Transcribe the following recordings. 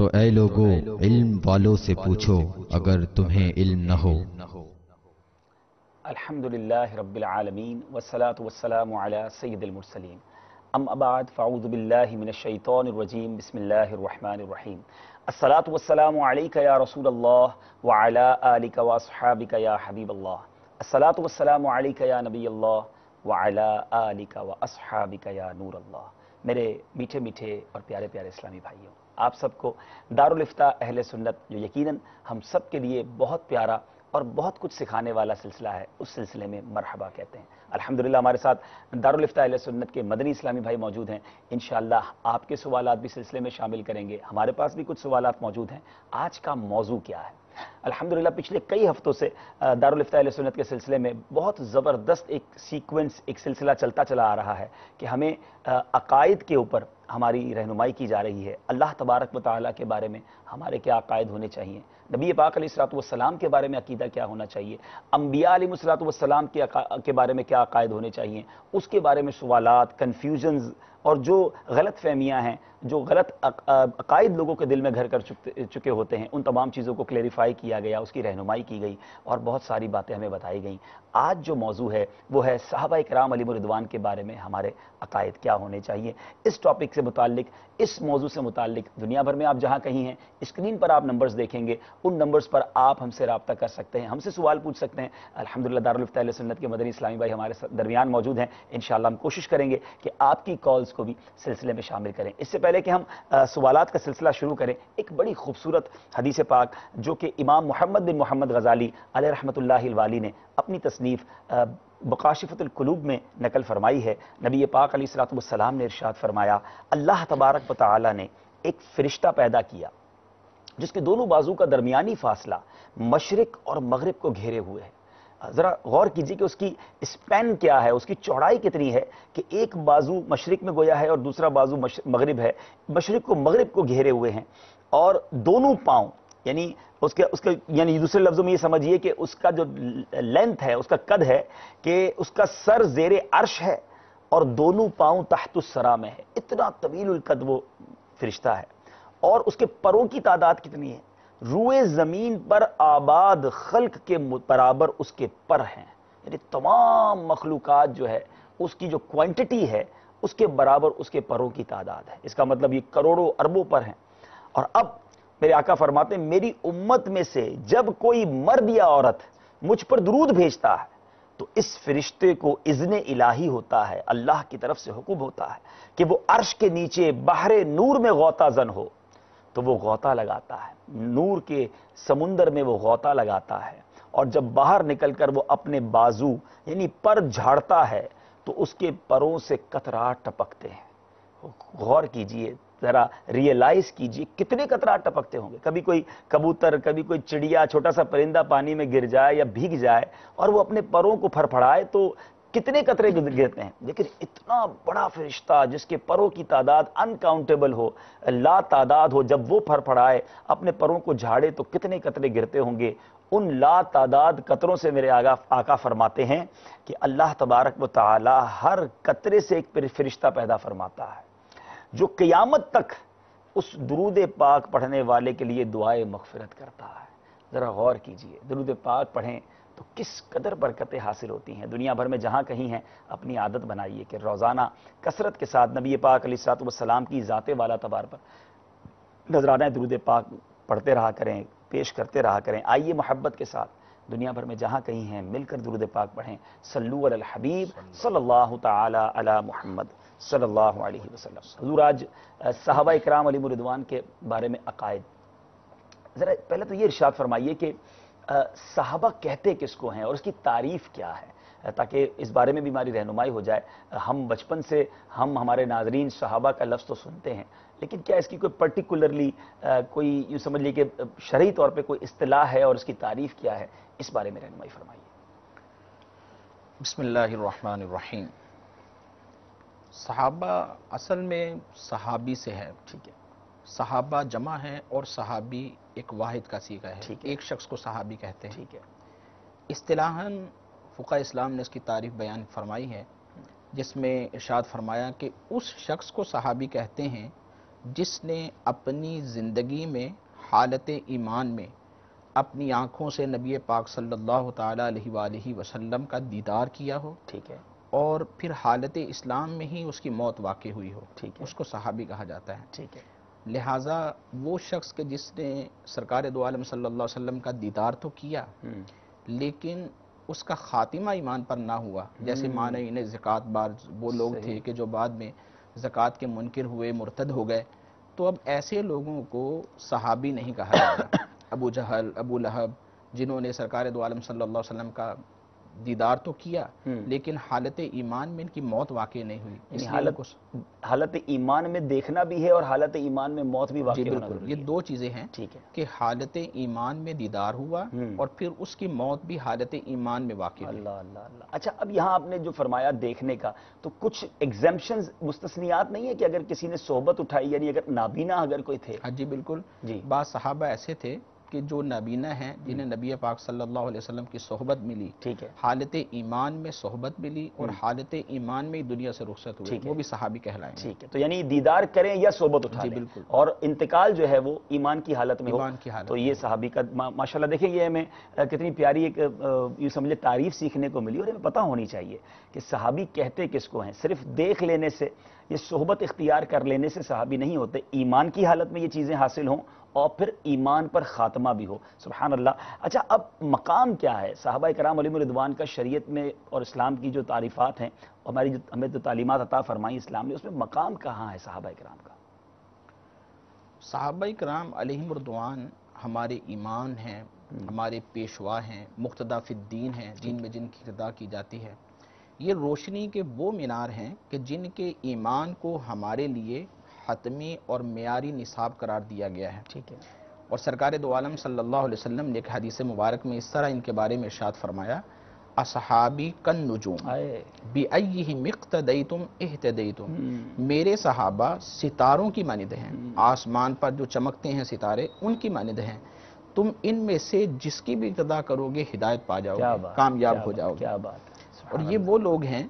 تو اے لوگو علم والوں سے پوچھو اگر تمہیں علم نہ ہو۔ الحمدللہ رب العالمین والصلاة والسلام علی سید المرسلین، اما بعد فاعوذ باللہ من الشیطان الرجیم، بسم اللہ الرحمن الرحیم۔ الصلاة والسلام علیک یا رسول اللہ وعلی آلک واصحابک یا حبیب اللہ۔ الصلاة والسلام علیک یا نبی اللہ وعلی آلک واصحابک یا نور اللہ۔ میرے میٹھے میٹھے اور پیارے پیارے اسلامی بھائیوں، آپ سب کو دارالافتاء اہل سنت، جو یقیناً ہم سب کے لیے بہت پیارا اور بہت کچھ سکھانے والا سلسلہ ہے، اس سلسلے میں مرحبا کہتے ہیں۔ الحمدللہ ہمارے ساتھ دارالافتاء اہل سنت کے مدنی اسلامی بھائی موجود ہیں۔ انشاءاللہ آپ کے سوالات بھی سلسلے میں شامل کریں گے، ہمارے پاس بھی کچھ سوالات موجود ہیں۔ آج کا موضوع کیا ہے؟ الحمدللہ پچھلے کئی ہفتوں سے دارالافتاء اہل سنت کے سلسلے میں بہت زبردست ایک سیکوینس، ایک سلسلہ چلتا چلا آ رہا ہے کہ ہمیں عقائد کے اوپر ہماری رہنمائی کی جا رہی ہے۔ اللہ تبارک و تعالیٰ کے بارے میں ہمارے کیا عقائد ہونے چاہیے، نبی پاک علیہ الصلوۃ والسلام کے بارے میں عقیدہ کیا ہونا چاہیے، انبیاء علیہ الصلوۃ والسلام کے بارے میں کیا عقائد ہونے چاہیے، اس کے بارے میں سوالات، کنفیوژنز اور جو غلط فہمیاں ہیں، جو غلط عقائد لوگوں کے دل میں گھر کر چکے ہوتے ہیں، ان تمام چیزوں کو کلیریفائی کیا گیا، اس کی رہنمائی کی گئی اور بہت ساری باتیں ہمیں بتائی گئیں۔ آج جو موضوع ہے وہ ہے صحابہ کرام علیہم رضوان کے بارے میں ہمارے عقائد کیا ہونے چاہیے۔ اس ٹاپک سے متعلق، اس موضوع سے متعلق دنیا بھر میں آپ جہاں کہیں ہیں، اسکرین پر آپ نمبرز دیکھیں گے، ان نمبرز پر آپ ہم سے رابطہ کر سکتے ہیں، ہم سے سوال پوچھ سکتے ہیں۔ الحمدللہ دارالافتاء اہل سنت کے مدنی اسلامی بھائی ہمارے درمیان موجود ہیں، انشاءاللہ ہم کوشش کریں گے کہ آپ کی کالز کو بھی سلسلے میں شامل کریں۔ اس سے پہلے کہ ہم سوالات کا سلسلہ شروع کریں، ایک بڑی خوبصورت حدیث پاک جو کہ امام محمد بن محمد غزالی علیہ رحمۃ اللہ الوالی نے اپنی تصنیف مکاشفۃ القلوب میں نقل فرمائی ہے۔ نبی پاک علیہ الصلوۃ والسلام نے ارشاد فرمایا، اللہ تبارک و تعالی نے ایک فرشتہ پیدا کیا جس کے دونوں بازو کا درمیانی فاصلہ مشرق اور مغرب کو گھیرے ہوئے ہے۔ ذرا غور کیجیے کہ اس کی اسپین کیا ہے، اس کی چوڑائی کتنی ہے کہ ایک بازو مشرق میں گویا ہے اور دوسرا بازو مغرب ہے، مشرق کو مغرب کو گھیرے ہوئے ہیں، اور دونوں پاؤں یعنی اس کے یعنی دوسرے لفظوں میں یہ سمجھیے کہ اس کا جو لینتھ ہے، اس کا قد ہے کہ اس کا سر زیر عرش ہے اور دونوں پاؤں تحت الثری میں ہے۔ اتنا طویل القد وہ فرشتہ ہے، اور اس کے پروں کی تعداد کتنی ہے؟ روئے زمین پر آباد خلق کے برابر اس کے پر ہیں، یعنی تمام مخلوقات جو ہے اس کی جو کوانٹٹی ہے اس کے برابر اس کے پروں کی تعداد ہے۔ اس کا مطلب یہ کروڑوں اربوں پر ہیں۔ اور اب میرے آقا فرماتے ہیں، میری امت میں سے جب کوئی مرد یا عورت مجھ پر درود بھیجتا ہے تو اس فرشتے کو اذن الہی ہوتا ہے، اللہ کی طرف سے حکم ہوتا ہے کہ وہ عرش کے نیچے بحر نور میں غوطہ زن ہو، تو وہ غوطہ لگاتا ہے، نور کے سمندر میں وہ غوطہ لگاتا ہے، اور جب باہر نکل کر وہ اپنے بازو یعنی پر جھاڑتا ہے تو اس کے پروں سے قطرات ٹپکتے ہیں۔ غور کیجئے، ذرا ریئلائز کیجئے کتنے قطرات ٹپکتے ہوں گے۔ کبھی کوئی کبوتر، کبھی کوئی چڑیا، چھوٹا سا پرندہ پانی میں گر جائے یا بھیگ جائے اور وہ اپنے پروں کو پھڑپھڑائے تو کتنے قطرے گرتے ہیں، لیکن اتنا بڑا فرشتہ جس کے پروں کی تعداد انکاؤنٹیبل ہو، لا تعداد ہو، جب وہ پھڑپھڑائے اپنے پروں کو جھاڑے تو کتنے قطرے گرتے ہوں گے۔ ان لا تعداد قطروں سے میرے آقا فرماتے ہیں کہ اللہ تبارک و تعالی ہر قطرے سے ایک فرشتہ پیدا فرماتا ہے جو قیامت تک اس درود پاک پڑھنے والے کے لیے دعائے مغفرت کرتا ہے۔ ذرا غور کیجئے، درود پاک پڑھیں تو کس قدر برکتیں حاصل ہوتی ہیں۔ دنیا بھر میں جہاں کہیں ہیں اپنی عادت بنائیے کہ روزانہ کثرت کے ساتھ نبی پاک علیہ الصلوۃ والسلام کی ذات والا تبار پر نذرانہ درود پاک پڑھتے رہا کریں، پیش کرتے رہا کریں۔ آئیے محبت کے ساتھ دنیا بھر میں جہاں کہیں ہیں مل کر درود پاک پڑھیں۔ صلو علی الحبیب صلی اللہ تعالی علی محمد صلی اللہ علیہ وسلم۔ حضور آج صحابہ اکرام علیہم رضوان کے بارے میں عقائد، ذرا پہلے تو یہ ارشاد فرمائیے کہ صحابہ کہتے کس کو ہیں اور اس کی تعریف کیا ہے، تاکہ اس بارے میں بھی ہماری رہنمائی ہو جائے۔ ہم بچپن سے ہمارے ناظرین صحابہ کا لفظ تو سنتے ہیں، لیکن کیا اس کی کوئی پرٹیکولرلی کوئی یوں سمجھ لیے کہ شرعی طور پہ کوئی اصطلاح ہے اور اس کی تعریف کیا ہے، اس بارے میں رہنمائی فرمائیے۔ بسم اللہ الرحمن الرحیم۔ صحابہ اصل میں صحابی سے ہے، ٹھیک ہے، صحابہ جمع ہے اور صحابی ایک واحد کا صیغہ ہے، ٹھیک ہے، ایک شخص کو صحابی کہتے ہیں۔ ٹھیک ہے، اصطلاحاً فقہ اسلام نے اس کی تعریف بیان فرمائی ہے، جس میں ارشاد فرمایا کہ اس شخص کو صحابی کہتے ہیں جس نے اپنی زندگی میں حالت ایمان میں اپنی آنکھوں سے نبی پاک صلی اللہ تعالیٰ علیہ وآلہ وسلم کا دیدار کیا ہو ٹھیک ہے، اور پھر حالت اسلام میں ہی اس کی موت واقع ہوئی ہو، ٹھیک ہے، اس کو صحابی کہا جاتا ہے۔ ٹھیک ہے، لہٰذا وہ شخص کہ جس نے سرکار دو عالم صلی اللہ علیہ وسلم کا دیدار تو کیا لیکن اس کا خاتمہ ایمان پر نہ ہوا، جیسے معنی زکوٰۃ باز وہ لوگ تھے کہ جو بعد میں زکوٰۃ کے منکر ہوئے، مرتد ہو گئے، تو اب ایسے لوگوں کو صحابی نہیں کہا جائے گا۔ ابو جہل، ابو لہب، جنہوں نے سرکار دو عالم صلی اللہ علیہ وسلم کا دیدار تو کیا لیکن حالت ایمان میں ان کی موت واقع نہیں ہوئی، اس لیے ان کو حالت ایمان میں دیکھنا بھی ہے اور حالت ایمان میں موت بھی واقع جی ہونا بالکل، ضروری یہ ہے۔ دو چیزیں ہیں ٹھیک ہے، کہ حالت ایمان میں دیدار ہوا اور پھر اس کی موت بھی حالت ایمان میں واقع ہوئی۔ اللہ اللہ اللہ۔ اچھا، اب یہاں آپ نے جو فرمایا دیکھنے کا، تو کچھ ایگزیمپشنز، مستثنیات نہیں ہے کہ اگر کسی نے صحبت اٹھائی، یعنی اگر نابینا اگر کوئی تھے؟ ہاں جی بالکل، جی، بعض صحابہ ایسے تھے کہ جو نابینا ہیں، جنہیں نبی پاک صلی اللہ علیہ وسلم کی صحبت ملی، ٹھیک ہے، حالت ایمان میں صحبت ملی اور حالت ایمان میں دنیا سے رخصت ہوئے، ٹھیک ہے، وہ بھی صحابی کہلائیں گے۔ ٹھیک ہے، تو یعنی دیدار کریں یا صحبت اٹھا جی لیں، بالکل، اور انتقال جو ہے وہ ایمان کی حالت میں ہو، ایمان کی حالت تو میں یہ صحابی کا ماشاءاللہ دیکھیں، یہ ہمیں کتنی پیاری ایک یہ سمجھے تعریف سیکھنے کو ملی، اور ہمیں پتہ ہونی چاہیے کہ صحابی کہتے کس کو ہیں۔ صرف دیکھ لینے سے، یہ صحبت اختیار کر لینے سے صحابی نہیں ہوتے، ایمان کی حالت میں یہ چیزیں حاصل ہوں اور پھر ایمان پر خاتمہ بھی ہو۔ سبحان اللہ۔ اچھا، اب مقام کیا ہے صحابہ کرام علیہم رضوان کا شریعت میں اور اسلام کی جو تعریفات ہیں، ہمیں جو تعلیمات عطا فرمائی اسلام نے، اس میں مقام کہاں ہے صحابہ کرام کا؟ صحابہ کرام علیہم رضوان ہمارے ایمان ہیں، ہمارے پیشوا ہیں، مقتدی فی الدین ہیں، دین میں جن کی اقتداء کی جاتی ہے۔ یہ روشنی کے وہ مینار ہیں کہ جن کے ایمان کو ہمارے لیے حتمی اور معیاری نصاب قرار دیا گیا ہے۔ ٹھیک ہے، اور سرکار دو عالم صلی اللہ علیہ وسلم نے ایک حدیث مبارک میں اس طرح ان کے بارے میں ارشاد فرمایا، اصحابی کن نجوم بِأَيِّهِمْ اقْتَدَيْتُمْ اِهْتَدَيْتُمْ، میرے صحابہ ستاروں کی مانند ہیں، آسمان پر جو چمکتے ہیں ستارے ان کی مانند ہیں، تم ان میں سے جس کی بھی اقتداء کرو گے ہدایت پا جاؤ کیا گے، بات، کامیاب ہو جاؤ گے۔ کیا بات ہے۔ اور یہ وہ لوگ ہیں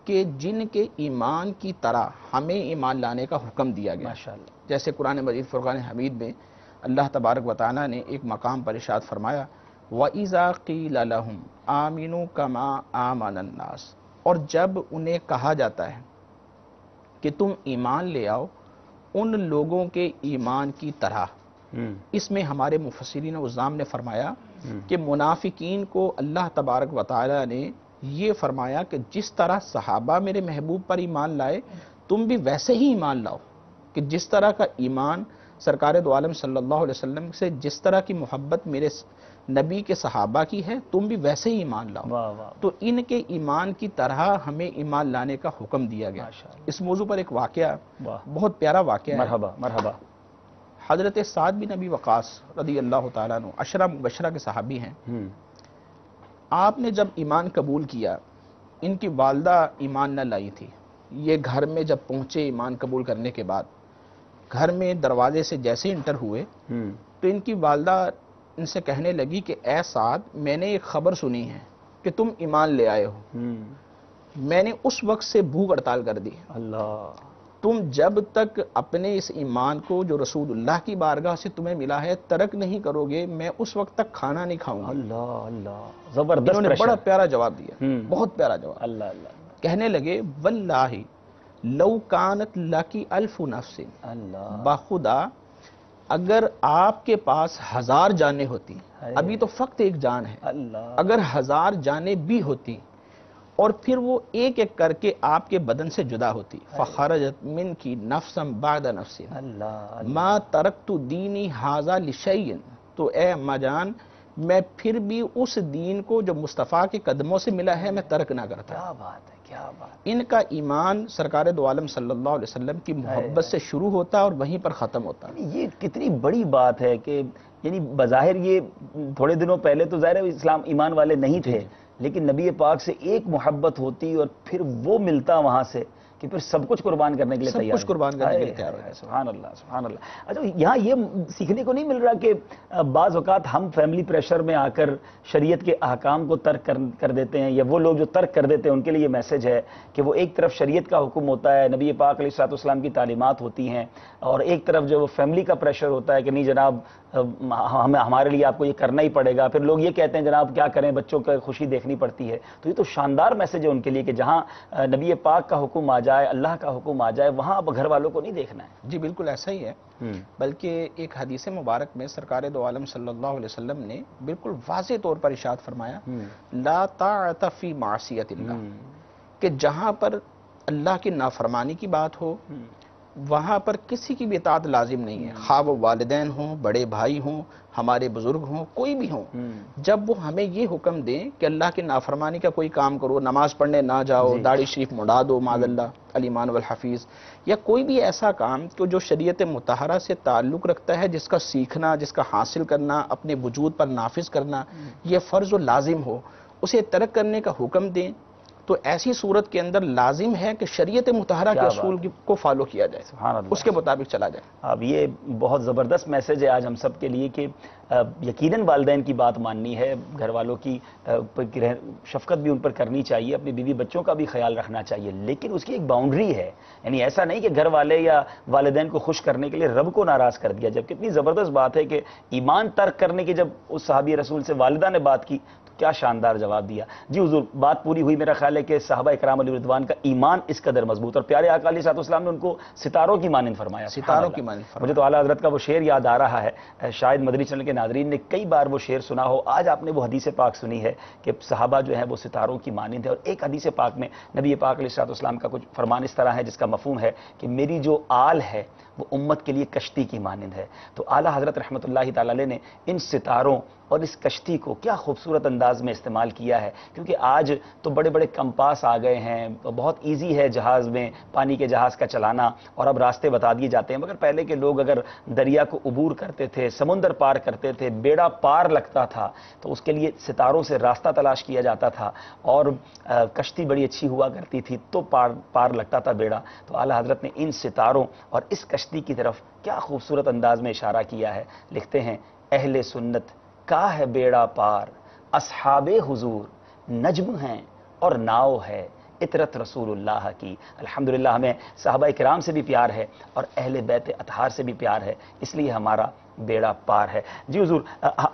کہ جن کے ایمان کی طرح ہمیں ایمان لانے کا حکم دیا گیا، ماشاءاللہ، جیسے قرآن مجید فرقان حمید میں اللہ تبارک و تعالیٰ نے ایک مقام پر ارشاد فرمایا، وَإِذَا قِيلَ لَهُمْ آمِنُوا كَمَا آمَنَ النَّاسُ، اور جب انہیں کہا جاتا ہے کہ تم ایمان لے آؤ ان لوگوں کے ایمان کی طرح، اس میں ہمارے مفسرین عظام نے فرمایا کہ منافقین کو اللہ تبارک و تعالیٰ نے یہ فرمایا کہ جس طرح صحابہ میرے محبوب پر ایمان لائے تم بھی ویسے ہی ایمان لاؤ، کہ جس طرح کا ایمان سرکار دو عالم صلی اللہ علیہ وسلم سے، جس طرح کی محبت میرے نبی کے صحابہ کی ہے تم بھی ویسے ہی ایمان لاؤ۔ واہ واہ، تو ان کے ایمان کی طرح ہمیں ایمان لانے کا حکم دیا گیا۔ ماشاءاللہ، اس موضوع پر ایک واقعہ، واہ، بہت پیارا واقعہ ہے۔ مرحبا مرحبا۔ حضرت سعد بن ابی وقاص رضی اللہ تعالیٰ عنہ عشرہ مبشرہ کے صحابی ہیں۔ آپ نے جب ایمان قبول کیا، ان کی والدہ ایمان نہ لائی تھی، یہ گھر میں جب پہنچے ایمان قبول کرنے کے بعد، گھر میں دروازے سے جیسے انٹر ہوئے تو ان کی والدہ ان سے کہنے لگی کہ اے سعد، میں نے ایک خبر سنی ہے کہ تم ایمان لے آئے ہو، میں نے اس وقت سے بھوک ہڑتال کر دی، اللہ، تم جب تک اپنے اس ایمان کو جو رسول اللہ کی بارگاہ سے تمہیں ملا ہے ترک نہیں کرو گے، میں اس وقت تک کھانا نہیں کھاؤں گا۔ اللہ اللہ، انہوں زبردست نے بڑا پریشر۔ پیارا جواب دیا، بہت پیارا جواب۔ اللہ اللہ کہنے لگے واللہ لو کانت لکی الف نفس، اللہ، باخدا اگر آپ کے پاس 1000 جانیں ہوتی، ابھی تو فقط ایک جان ہے، اللہ، اگر 1000 جانیں بھی ہوتی اور پھر وہ ایک ایک کر کے آپ کے بدن سے جدا ہوتی، فخرجت من کی نفسا بعد نفس اللہ، ما ترکت دینی ھذا لشیء، تو اے اماں جان میں پھر بھی اس دین کو جو مصطفیٰ کے قدموں سے ملا ہے میں ترک نہ کرتا۔ کیا بات ہے، کیا بات، ان کا ایمان سرکار دو عالم صلی اللہ علیہ وسلم کی محبت سے شروع ہوتا اور وہیں پر ختم ہوتا۔ یہ کتنی بڑی بات ہے کہ یعنی بظاہر یہ تھوڑے دنوں پہلے تو ظاہر ہے اسلام ایمان والے نہیں تھے، لیکن نبی پاک سے ایک محبت ہوتی اور پھر وہ ملتا وہاں سے کہ پھر سب کچھ قربان کرنے کے لیے تیار سب کچھ قربان کرنے کے لیے تیار ہو جائے. سبحان اللہ سبحان اللہ. اچھا یہاں یہ سیکھنے کو نہیں مل رہا کہ بعض اوقات ہم فیملی پریشر میں آ کر شریعت کے احکام کو ترک کر دیتے ہیں، یا وہ لوگ جو ترک کر دیتے ہیں ان کے لیے یہ میسج ہے کہ وہ ایک طرف شریعت کا حکم ہوتا ہے، نبی پاک علیہ الصلوۃ والسلام کی تعلیمات ہوتی ہیں، اور ایک طرف جو وہ فیملی کا پریشر ہوتا ہے کہ نہیں جناب ہمارے لیے آپ کو یہ کرنا ہی پڑے گا. پھر لوگ یہ کہتے ہیں جناب کیا کریں، بچوں کی خوشی دیکھنی پڑتی ہے. تو یہ تو شاندار میسج ہے ان کے لیے کہ جہاں نبی پاک کا حکم آ جائے، اللہ کا حکم آ جائے، وہاں اب گھر والوں کو نہیں دیکھنا ہے. جی بالکل ایسا ہی ہے. بلکہ ایک حدیث مبارک میں سرکار دو عالم صلی اللہ علیہ وسلم نے بالکل واضح طور پر ارشاد فرمایا لا طاعت فی معصیت اللہ، کہ جہاں پر اللہ کی نافرمانی کی بات ہو وہاں پر کسی کی بھی اطاعت لازم نہیں ہے، خواہ وہ والدین ہوں، بڑے بھائی ہوں، ہمارے بزرگ ہوں، کوئی بھی ہوں. جب وہ ہمیں یہ حکم دیں کہ اللہ کی نافرمانی کا کوئی کام کرو، نماز پڑھنے نہ جاؤ، داڑھی شریف مڑا دو معاذ اللہ الایمان والحفیظ، یا کوئی بھی ایسا کام جو شریعت مطہرہ سے تعلق رکھتا ہے، جس کا سیکھنا، جس کا حاصل کرنا، اپنے وجود پر نافذ کرنا یہ فرض و لازم ہو، اسے ترک کرنے کا حکم دیں، تو ایسی صورت کے اندر لازم ہے کہ شریعت مطہرہ کے اصول کو فالو کیا جائے، سبحان اللہ، اس کے مطابق چلا جائے. اب یہ بہت زبردست میسج ہے آج ہم سب کے لیے کہ یقیناً والدین کی بات ماننی ہے، گھر والوں کی شفقت بھی ان پر کرنی چاہیے، اپنی بیوی بچوں کا بھی خیال رکھنا چاہیے، لیکن اس کی ایک باؤنڈری ہے. یعنی ایسا نہیں کہ گھر والے یا والدین کو خوش کرنے کے لیے رب کو ناراض کر دیا. جب کتنی زبردست بات ہے کہ ایمان ترک کرنے کی جب اس صحابی رسول سے والدہ نے بات کی تو کیا شاندار جواب دیا. جی حضور بات پوری ہوئی. میرا خیال ہے کہ صحابہ اکرام علیہ رضوان کا ایمان اس قدر مضبوط، اور پیارے آقا علیہ السلام نے ان کو ستاروں کی مانند فرمایا. ستاروں کی مانند فرمایا. مجھے تو اعلیٰ حضرت کا وہ شعر یاد آ رہا ہے، شاید مدنی چینل کے ناظرین نے کئی بار وہ شعر سنا ہو. آج آپ نے وہ حدیث پاک سنی ہے کہ صحابہ جو ہے وہ ستاروں کی مانند ہے. اور ایک حدیث پاک میں نبی پاک علیہ السلام کا کچھ فرمان اس طرح ہے جس کا مفہوم ہے کہ میری جو آل ہے وہ امت کے لیے کشتی کی مانند ہے. تو اعلیٰ حضرت رحمۃ اللہ تعالی علیہ نے ان ستاروں اور اس کشتی کو کیا خوبصورت انداز میں استعمال کیا ہے، کیونکہ آج تو بڑے بڑے کمپاس آ گئے ہیں، بہت ایزی ہے جہاز میں پانی کے جہاز کا چلانا، اور اب راستے بتا دیے جاتے ہیں. مگر پہلے کے لوگ اگر دریا کو عبور کرتے تھے، سمندر پار کرتے تھے، بیڑا پار لگتا تھا تو اس کے لیے ستاروں سے راستہ تلاش کیا جاتا تھا، اور کشتی بڑی اچھی ہوا کرتی تھی تو پار لگتا تھا بیڑا. تو اعلیٰ حضرت نے ان ستاروں اور اس کشتی کی طرف کیا خوبصورت انداز میں اشارہ کیا ہے. لکھتے ہیں اہل سنت کا ہے بیڑا پار، اصحاب حضور نجم ہیں اور ناؤ ہے اطرت رسول اللہ کی. الحمدللہ ہمیں صحابہ کرام سے بھی پیار ہے اور اہل بیت اطہار سے بھی پیار ہے، اس لیے ہمارا بیڑا پار ہے. جی حضور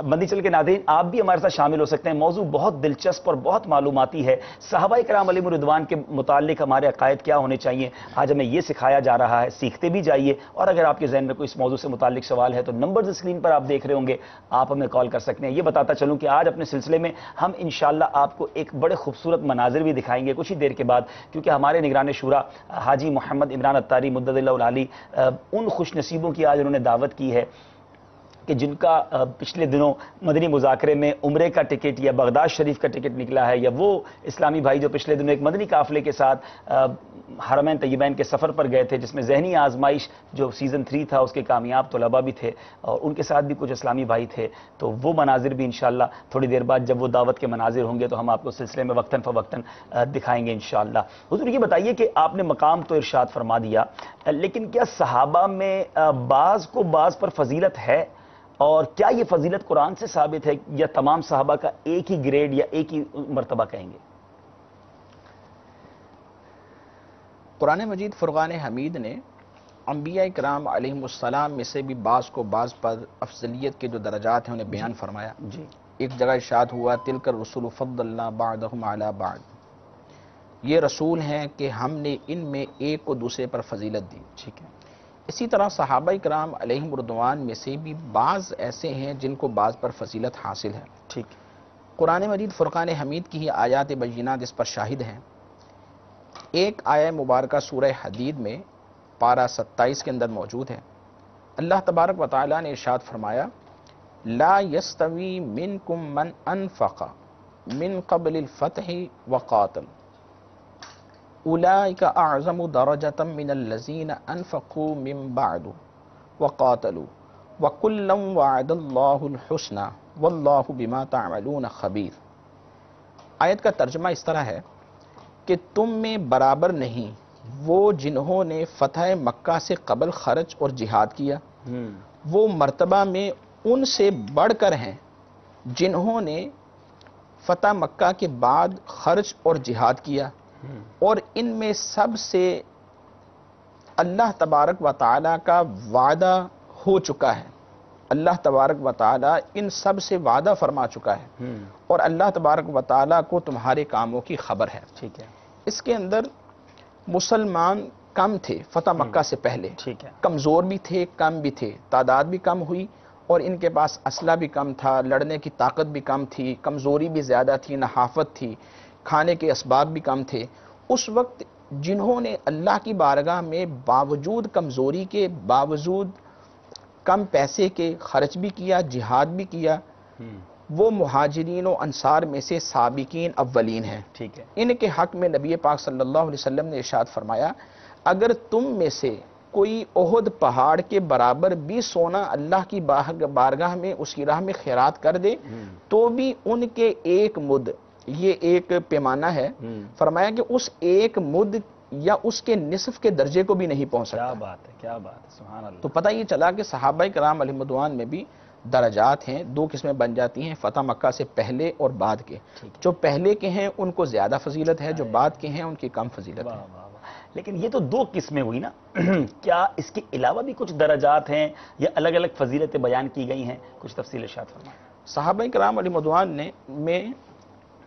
مدنی چینل کے ناظرین آپ بھی ہمارے ساتھ شامل ہو سکتے ہیں. موضوع بہت دلچسپ اور بہت معلوماتی ہے. صحابہ کرام علیہم رضوان کے متعلق ہمارے عقائد کیا ہونے چاہیے، آج ہمیں یہ سکھایا جا رہا ہے. سیکھتے بھی جائیے، اور اگر آپ کے ذہن میں کوئی اس موضوع سے متعلق سوال ہے تو نمبرز اسکرین پر آپ دیکھ رہے ہوں گے، آپ ہمیں کال کر سکتے ہیں. یہ بتاتا چلوں کہ آج اپنے سلسلے میں ہم انشاءاللہ آپ کو ایک بڑے خوبصورت مناظر بھی دکھائیں گے کچھ ہی دیر کے بعد، کیونکہ ہمارے نگران شورا حاجی محمد عمران اتاری مدد اللہ العالی ان خوش نصیبوں کی آج انہوں نے دعوت کی ہے کہ جن کا پچھلے دنوں مدنی مذاکرے میں عمرے کا ٹکٹ یا بغداد شریف کا ٹکٹ نکلا ہے، یا وہ اسلامی بھائی جو پچھلے دنوں ایک مدنی قافلے کے ساتھ حرمین طیبین کے سفر پر گئے تھے، جس میں ذہنی آزمائش جو سیزن 3 تھا اس کے کامیاب طلباء بھی تھے، اور ان کے ساتھ بھی کچھ اسلامی بھائی تھے. تو وہ مناظر بھی انشاءاللہ تھوڑی دیر بعد جب وہ دعوت کے مناظر ہوں گے تو ہم آپ کو سلسلے میں وقتاً فوقتاً دکھائیں گے انشاءاللہ. حضور یہ بتائیے کہ آپ نے مقام تو ارشاد فرما دیا، لیکن کیا صحابہ میں بعض کو بعض پر فضیلت ہے، اور کیا یہ فضیلت قرآن سے ثابت ہے یا تمام صحابہ کا ایک ہی گریڈ یا ایک ہی مرتبہ کہیں گے؟ قرآن مجید فرقان حمید نے انبیاء کرام علیہم السلام میں سے بھی بعض کو بعض پر افضلیت کے جو درجات ہیں انہیں بیان فرمایا. جی ایک جگہ ارشاد ہوا تلک الرسل فضلنا بعضهم علی بعض، یہ رسول ہیں کہ ہم نے ان میں ایک کو دوسرے پر فضیلت دی. ٹھیک ہے. اسی طرح صحابہ کرام علیہم رضوان میں سے بھی بعض ایسے ہیں جن کو بعض پر فضیلت حاصل ہے. ٹھیک. قرآن مجید فرقان حمید کی ہی آیات بینات اس پر شاہد ہیں. ایک آیہ مبارکہ سورہ حدید میں پارہ 27 کے اندر موجود ہے. اللہ تبارک و تعالی نے ارشاد فرمایا لا یستوی منکم من انفق من قبل الفتح وقاتل اولئک اعظم درجۃ من الذین انفقوا من بعد وقاتلوا وکلا وعد اللہ الحسنى واللہ بما تعملون خبیر. آیت کا ترجمہ اس طرح ہے کہ تم میں برابر نہیں وہ جنہوں نے فتح مکہ سے قبل خرچ اور جہاد کیا وہ مرتبہ میں ان سے بڑھ کر ہیں جنہوں نے فتح مکہ کے بعد خرچ اور جہاد کیا، اور ان میں سب سے اللہ تبارک و تعالیٰ کا وعدہ ہو چکا ہے، اللہ تبارک و تعالیٰ ان سب سے وعدہ فرما چکا ہے، اور اللہ تبارک و تعالیٰ کو تمہارے کاموں کی خبر ہے۔ ٹھیک ہے، اس کے اندر مسلمان کم تھے فتح مکہ سے پہلے، ٹھیک ہے، کمزور بھی تھے، کم بھی تھے، تعداد بھی کم ہوئی، اور ان کے پاس اسلحہ بھی کم تھا، لڑنے کی طاقت بھی کم تھی، کمزوری بھی زیادہ تھی، نحافت تھی، کھانے کے اسباب بھی کم تھے۔ اس وقت جنہوں نے اللہ کی بارگاہ میں باوجود کمزوری کے، باوجود کم پیسے کے خرچ بھی کیا، جہاد بھی کیا، وہ مہاجرین و انصار میں سے سابقین اولین ہیں۔ ٹھیک ہے، ان کے حق میں نبی پاک صلی اللہ علیہ وسلم نے ارشاد فرمایا، اگر تم میں سے کوئی احد پہاڑ کے برابر بھی سونا اللہ کی بارگاہ میں اس کی راہ میں خیرات کر دے تو بھی ان کے ایک مد، یہ ایک پیمانہ ہے، فرمایا کہ اس ایک مد یا اس کے نصف کے درجے کو بھی نہیں پہنچ سکتا۔ کیا بات ہے، کیا بات ہے، سبحان اللہ۔ تو پتہ یہ چلا کہ صحابہ کرام علیہ رضوان میں بھی درجات ہیں، دو قسمیں بن جاتی ہیں، فتح مکہ سے پہلے اور بعد کے۔ جو پہلے کے ہیں ان کو زیادہ فضیلت ہے، جو بعد کے ہیں ان کی کم فضیلت ہے۔ لیکن یہ تو دو قسمیں ہوئی نا، کیا اس کے علاوہ بھی کچھ درجات ہیں یا الگ الگ فضیلتیں بیان کی گئی ہیں؟ کچھ تفصیل ارشاد فرمائیں۔ صحابہ کرام علیہ رضوان میں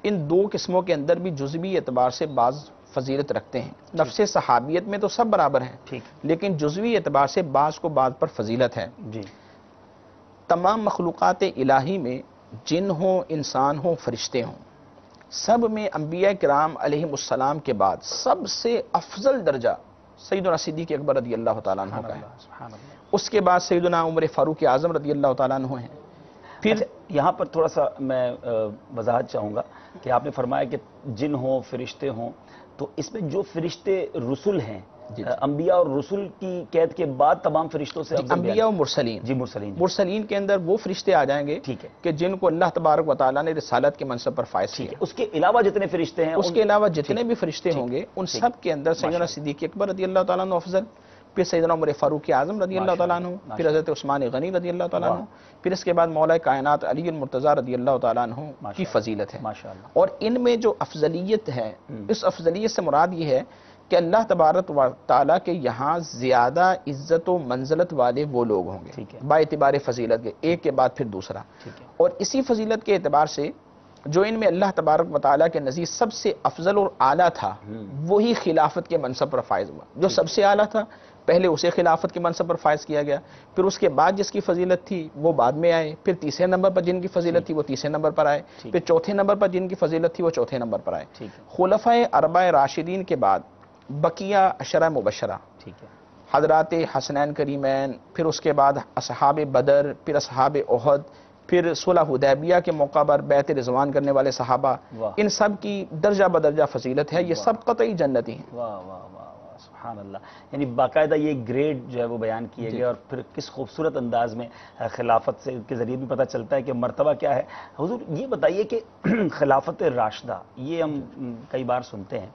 ان دو قسموں کے اندر بھی جزوی اعتبار سے بعض فضیلت رکھتے ہیں۔ نفس صحابیت میں تو سب برابر ہیں، ٹھیک، لیکن جزوی اعتبار سے بعض کو بعض پر فضیلت ہے۔ جی، تمام مخلوقات الہی میں جن ہوں، انسان ہوں، فرشتے ہوں، سب میں انبیاء کرام علیہ السلام کے بعد سب سے افضل درجہ سیدنا صدیق اکبر رضی اللہ تعالیٰ عنہ کا ہے۔ سبحان اللہ۔ اس کے بعد سیدنا عمر فاروق اعظم رضی اللہ تعالیٰ عنہ ہیں۔ پھر اچھا، یہاں پر تھوڑا سا میں وضاحت چاہوں گا کہ آپ نے فرمایا کہ جن ہوں، فرشتے ہوں، تو اس میں جو فرشتے رسول ہیں، انبیاء اور رسول کی قید کے بعد تمام فرشتوں سے افضل انبیاء و مرسلین، جی، مرسلین، مرسلین کے اندر وہ فرشتے آ جائیں گے ٹھیک ہے، کہ جن کو اللہ تبارک و تعالیٰ نے رسالت کے منصب پر فائز ٹھیک کیا۔ ہے، اس کے علاوہ جتنے فرشتے ہیں، اس کے علاوہ جتنے بھی فرشتے ہوں گے ان سب کے اندر سیدنا صدیق اکبر رضی اللہ تعالیٰ عنہ افضل، پھر سیدنا عمر فاروق اعظم رضی اللہ تعالیٰ عنہ، پھر حضرت عثمان غنی رضی اللہ تعالیٰ عنہ، پھر اس کے بعد مولا کائنات علی المرتضیٰ رضی اللہ تعالیٰ عنہ کی فضیلت ہے۔ ماشاءاللہ، اور ان میں جو افضلیت ہے، اس افضلیت سے مراد یہ ہے کہ اللہ تبارک و تعالیٰ کے یہاں زیادہ عزت و منزلت والے وہ لوگ ہوں گے با اعتبار فضیلت کے، ایک کے بعد پھر دوسرا۔ اور اسی فضیلت کے اعتبار سے جو ان میں اللہ تبارک و تعالیٰ کے نزدیک سب سے افضل اور اعلیٰ تھا وہی خلافت کے منصب پر فائز ہوا۔ جو سب سے اعلیٰ تھا پہلے اسے خلافت کے منصب پر فائز کیا گیا، پھر اس کے بعد جس کی فضیلت تھی وہ بعد میں آئے، پھر تیسرے نمبر پر جن کی فضیلت تھی وہ تیسرے نمبر پر آئے، پھر چوتھے نمبر پر جن کی فضیلت تھی وہ چوتھے نمبر پر آئے۔ خلفائے اربعہ راشدین کے بعد بقیہ عشرہ مبشرہ، حضرات حسنین کریمین، پھر اس کے بعد اصحاب بدر، پھر اصحاب احد، پھر صلح حدیبیہ کے موقع پر بیعت رضوان کرنے والے صحابہ، ان سب کی درجہ بدرجہ فضیلت ہے، یہ سب قطعی جنتی ہیں۔ واہ واہ واہ واہ، سبحان اللہ۔ یعنی باقاعدہ یہ گریڈ جو ہے وہ بیان کیے گئے، اور پھر کس خوبصورت انداز میں خلافت سے کے ذریعے بھی پتہ چلتا ہے کہ مرتبہ کیا ہے۔ حضور یہ بتائیے کہ خلافت راشدہ یہ ہم کئی بار سنتے ہیں،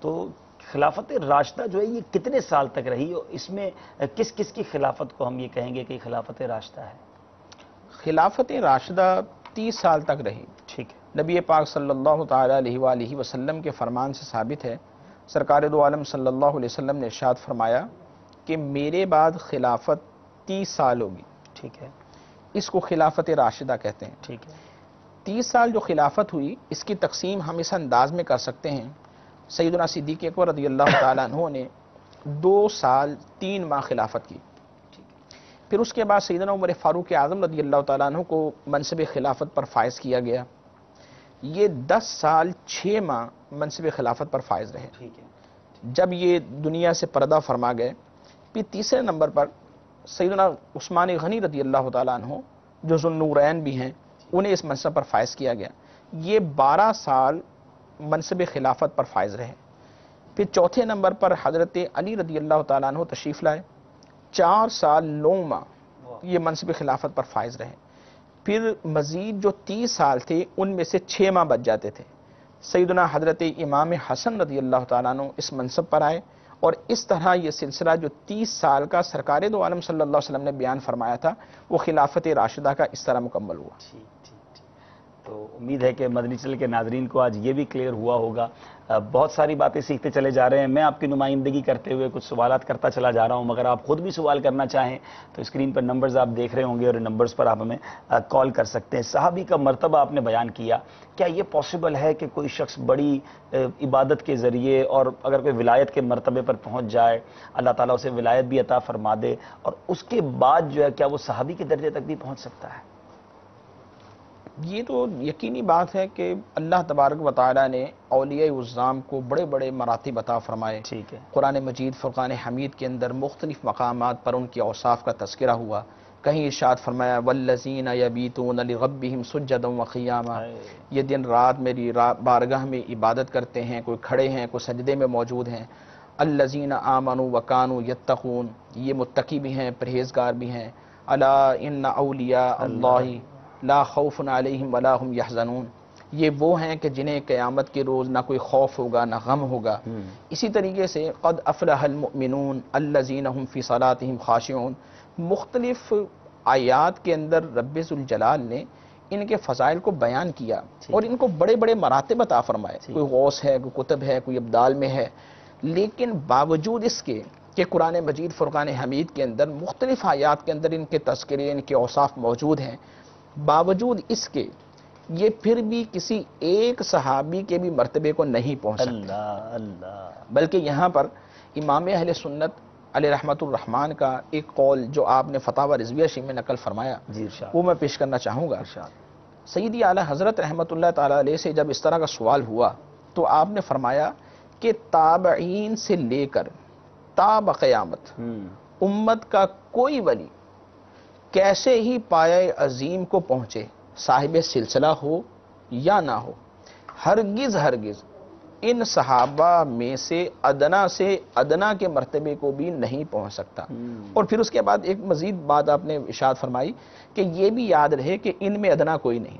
تو خلافت راشدہ جو ہے یہ کتنے سال تک رہی، اور اس میں کس کس کی خلافت کو ہم یہ کہیں گے کہ خلافت راشدہ ہے؟ خلافت راشدہ 30 سال تک رہی۔ ٹھیک ہے، نبی پاک صلی اللہ تعالیٰ علیہ وآلہ وسلم کے فرمان سے ثابت ہے، سرکار دو عالم صلی اللہ علیہ وسلم نے ارشاد فرمایا کہ میرے بعد خلافت 30 سال ہوگی۔ ٹھیک ہے، اس کو خلافت راشدہ کہتے ہیں۔ ٹھیک ہے، 30 سال جو خلافت ہوئی اس کی تقسیم ہم اس انداز میں کر سکتے ہیں، سیدنا صدیق اکبر رضی اللہ تعالیٰ عنہ نے 2 سال 3 ماہ خلافت کی، پھر اس کے بعد سیدنا عمر فاروق اعظم رضی اللہ تعالیٰ عنہ کو منصب خلافت پر فائز کیا گیا، یہ 10 سال 6 ماہ منصب خلافت پر فائز رہے۔ ٹھیک ہے، جب یہ دنیا سے پردہ فرما گئے، پھر تیسرے نمبر پر سیدنا عثمان غنی رضی اللہ تعالیٰ عنہ جو ذو النورین بھی ہیں انہیں اس منصب پر فائز کیا گیا، یہ 12 سال منصب خلافت پر فائز رہے۔ پھر چوتھے نمبر پر حضرت علی رضی اللہ تعالیٰ عنہ تشریف لائے، 4 سال 9 ماہ یہ منصب خلافت پر فائز رہے۔ پھر مزید جو 30 سال تھے ان میں سے 6 ماہ بچ جاتے تھے، سیدنا حضرت امام حسن رضی اللہ تعالیٰ عنہ اس منصب پر آئے اور اس طرح یہ سلسلہ جو 30 سال کا سرکار دو عالم صلی اللہ علیہ وسلم نے بیان فرمایا تھا وہ خلافت راشدہ کا اس طرح مکمل ہوا۔ تو امید ہے کہ مدنی چینل کے ناظرین کو آج یہ بھی کلیئر ہوا ہوگا۔ بہت ساری باتیں سیکھتے چلے جا رہے ہیں، میں آپ کی نمائندگی کرتے ہوئے کچھ سوالات کرتا چلا جا رہا ہوں، مگر آپ خود بھی سوال کرنا چاہیں تو اسکرین پر نمبرز آپ دیکھ رہے ہوں گے اور ان نمبرز پر آپ ہمیں کال کر سکتے ہیں۔ صحابی کا مرتبہ آپ نے بیان کیا، کیا یہ پاسبل ہے کہ کوئی شخص بڑی عبادت کے ذریعے اور اگر کوئی ولایت کے مرتبے پر پہنچ جائے، اللہ تعالیٰ اسے ولایت بھی عطا فرما دے اور اس کے بعد جو ہے کیا وہ صحابی کے درجے تک بھی پہنچ سکتا ہے؟ یہ تو یقینی بات ہے کہ اللہ تبارک و تعالیٰ نے اولیاء اعظام کو بڑے بڑے مراتب عطا فرمائے۔ ٹھیک ہے، قرآن مجید فرقان حمید کے اندر مختلف مقامات پر ان کی اوصاف کا تذکرہ ہوا۔ کہیں ارشاد فرمایا والذین یبیتون لربہم سجدا وقیاما، یہ دن رات میری بارگاہ میں عبادت کرتے ہیں، کوئی کھڑے ہیں کوئی سجدے میں موجود ہیں۔ الذین آمنوا وکانوا یتقون، یہ متقی بھی ہیں پرہیزگار بھی ہیں۔ الا ان اولیاء اللہ لا خوف علیہم ولا هم یحزنون، یہ وہ ہیں کہ جنہیں قیامت کے روز نہ کوئی خوف ہوگا نہ غم ہوگا۔ اسی طریقے سے قد افلح المؤمنون الذین هم فی صلاتهم خاشعون، مختلف آیات کے اندر رب ذوالجلال نے ان کے فضائل کو بیان کیا اور ان کو بڑے بڑے مراتب عطا فرمائے۔ کوئی غوث ہے، کوئی قطب ہے، کوئی ابدال میں ہے، لیکن باوجود اس کے کہ قرآن مجید فرقان حمید کے اندر مختلف آیات کے اندر ان کے تذکرے ان کے اوصاف موجود ہیں، باوجود اس کے یہ پھر بھی کسی ایک صحابی کے بھی مرتبے کو نہیں پہنچ سکتے۔ اللہ بلکہ یہاں پر امام اہل سنت علیہ رحمت الرحمن کا ایک قول جو آپ نے فتاوی رضویہ شریف میں نقل فرمایا جی ارشاد، وہ میں پیش کرنا چاہوں گا۔ سیدی اعلیٰ حضرت رحمت اللہ تعالیٰ علیہ سے جب اس طرح کا سوال ہوا تو آپ نے فرمایا کہ تابعین سے لے کر تا بقیامت امت کا کوئی ولی کیسے ہی پایہ عظیم کو پہنچے، صاحب سلسلہ ہو یا نہ ہو، ہرگز ان صحابہ میں سے ادنا کے مرتبے کو بھی نہیں پہنچ سکتا۔ اور پھر اس کے بعد ایک مزید بات آپ نے ارشاد فرمائی کہ یہ بھی یاد رہے کہ ان میں ادنا کوئی نہیں،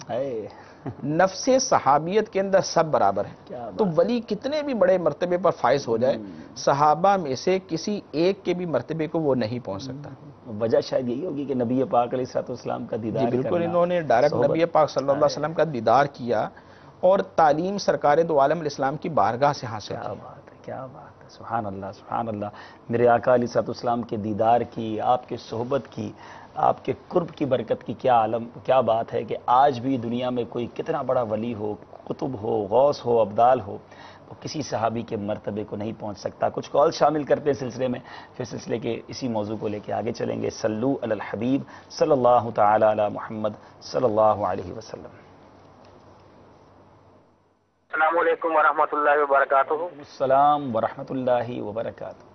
نفس صحابیت کے اندر سب برابر ہیں۔ تو ولی کتنے بھی بڑے مرتبے پر فائز ہو جائے، صحابہ میں سے کسی ایک کے بھی مرتبے کو وہ نہیں پہنچ سکتا۔ وجہ شاید یہی ہوگی کہ نبی پاک علیہ السلام کا دیدار جی بالکل، کرنا، انہوں نے ڈائریکٹ نبی پاک صلی اللہ علیہ وسلم کا دیدار کیا اور تعلیم سرکار دو عالم علیہ السلام کی بارگاہ سے حاصل کیا کی۔ بات ہے، کیا بات ہے، سبحان اللہ سبحان اللہ۔ میرے آقا علیہ السلام کے دیدار کی، آپ کے صحبت کی، آپ کے قرب کی برکت کی کیا بات ہے کہ آج بھی دنیا میں کوئی کتنا بڑا ولی ہو، قطب ہو، غوث ہو، ابدال ہو، وہ کسی صحابی کے مرتبے کو نہیں پہنچ سکتا۔ کچھ کال شامل کرتے ہیں سلسلے میں، پھر سلسلے کے اسی موضوع کو لے کے آگے چلیں گے۔ صلو علی الحبیب صلی اللہ تعالی علی محمد صلی اللہ علیہ وسلم۔ السلام علیکم ورحمۃ اللہ وبرکاتہ۔ السلام ورحمۃ اللہ وبرکاتہ۔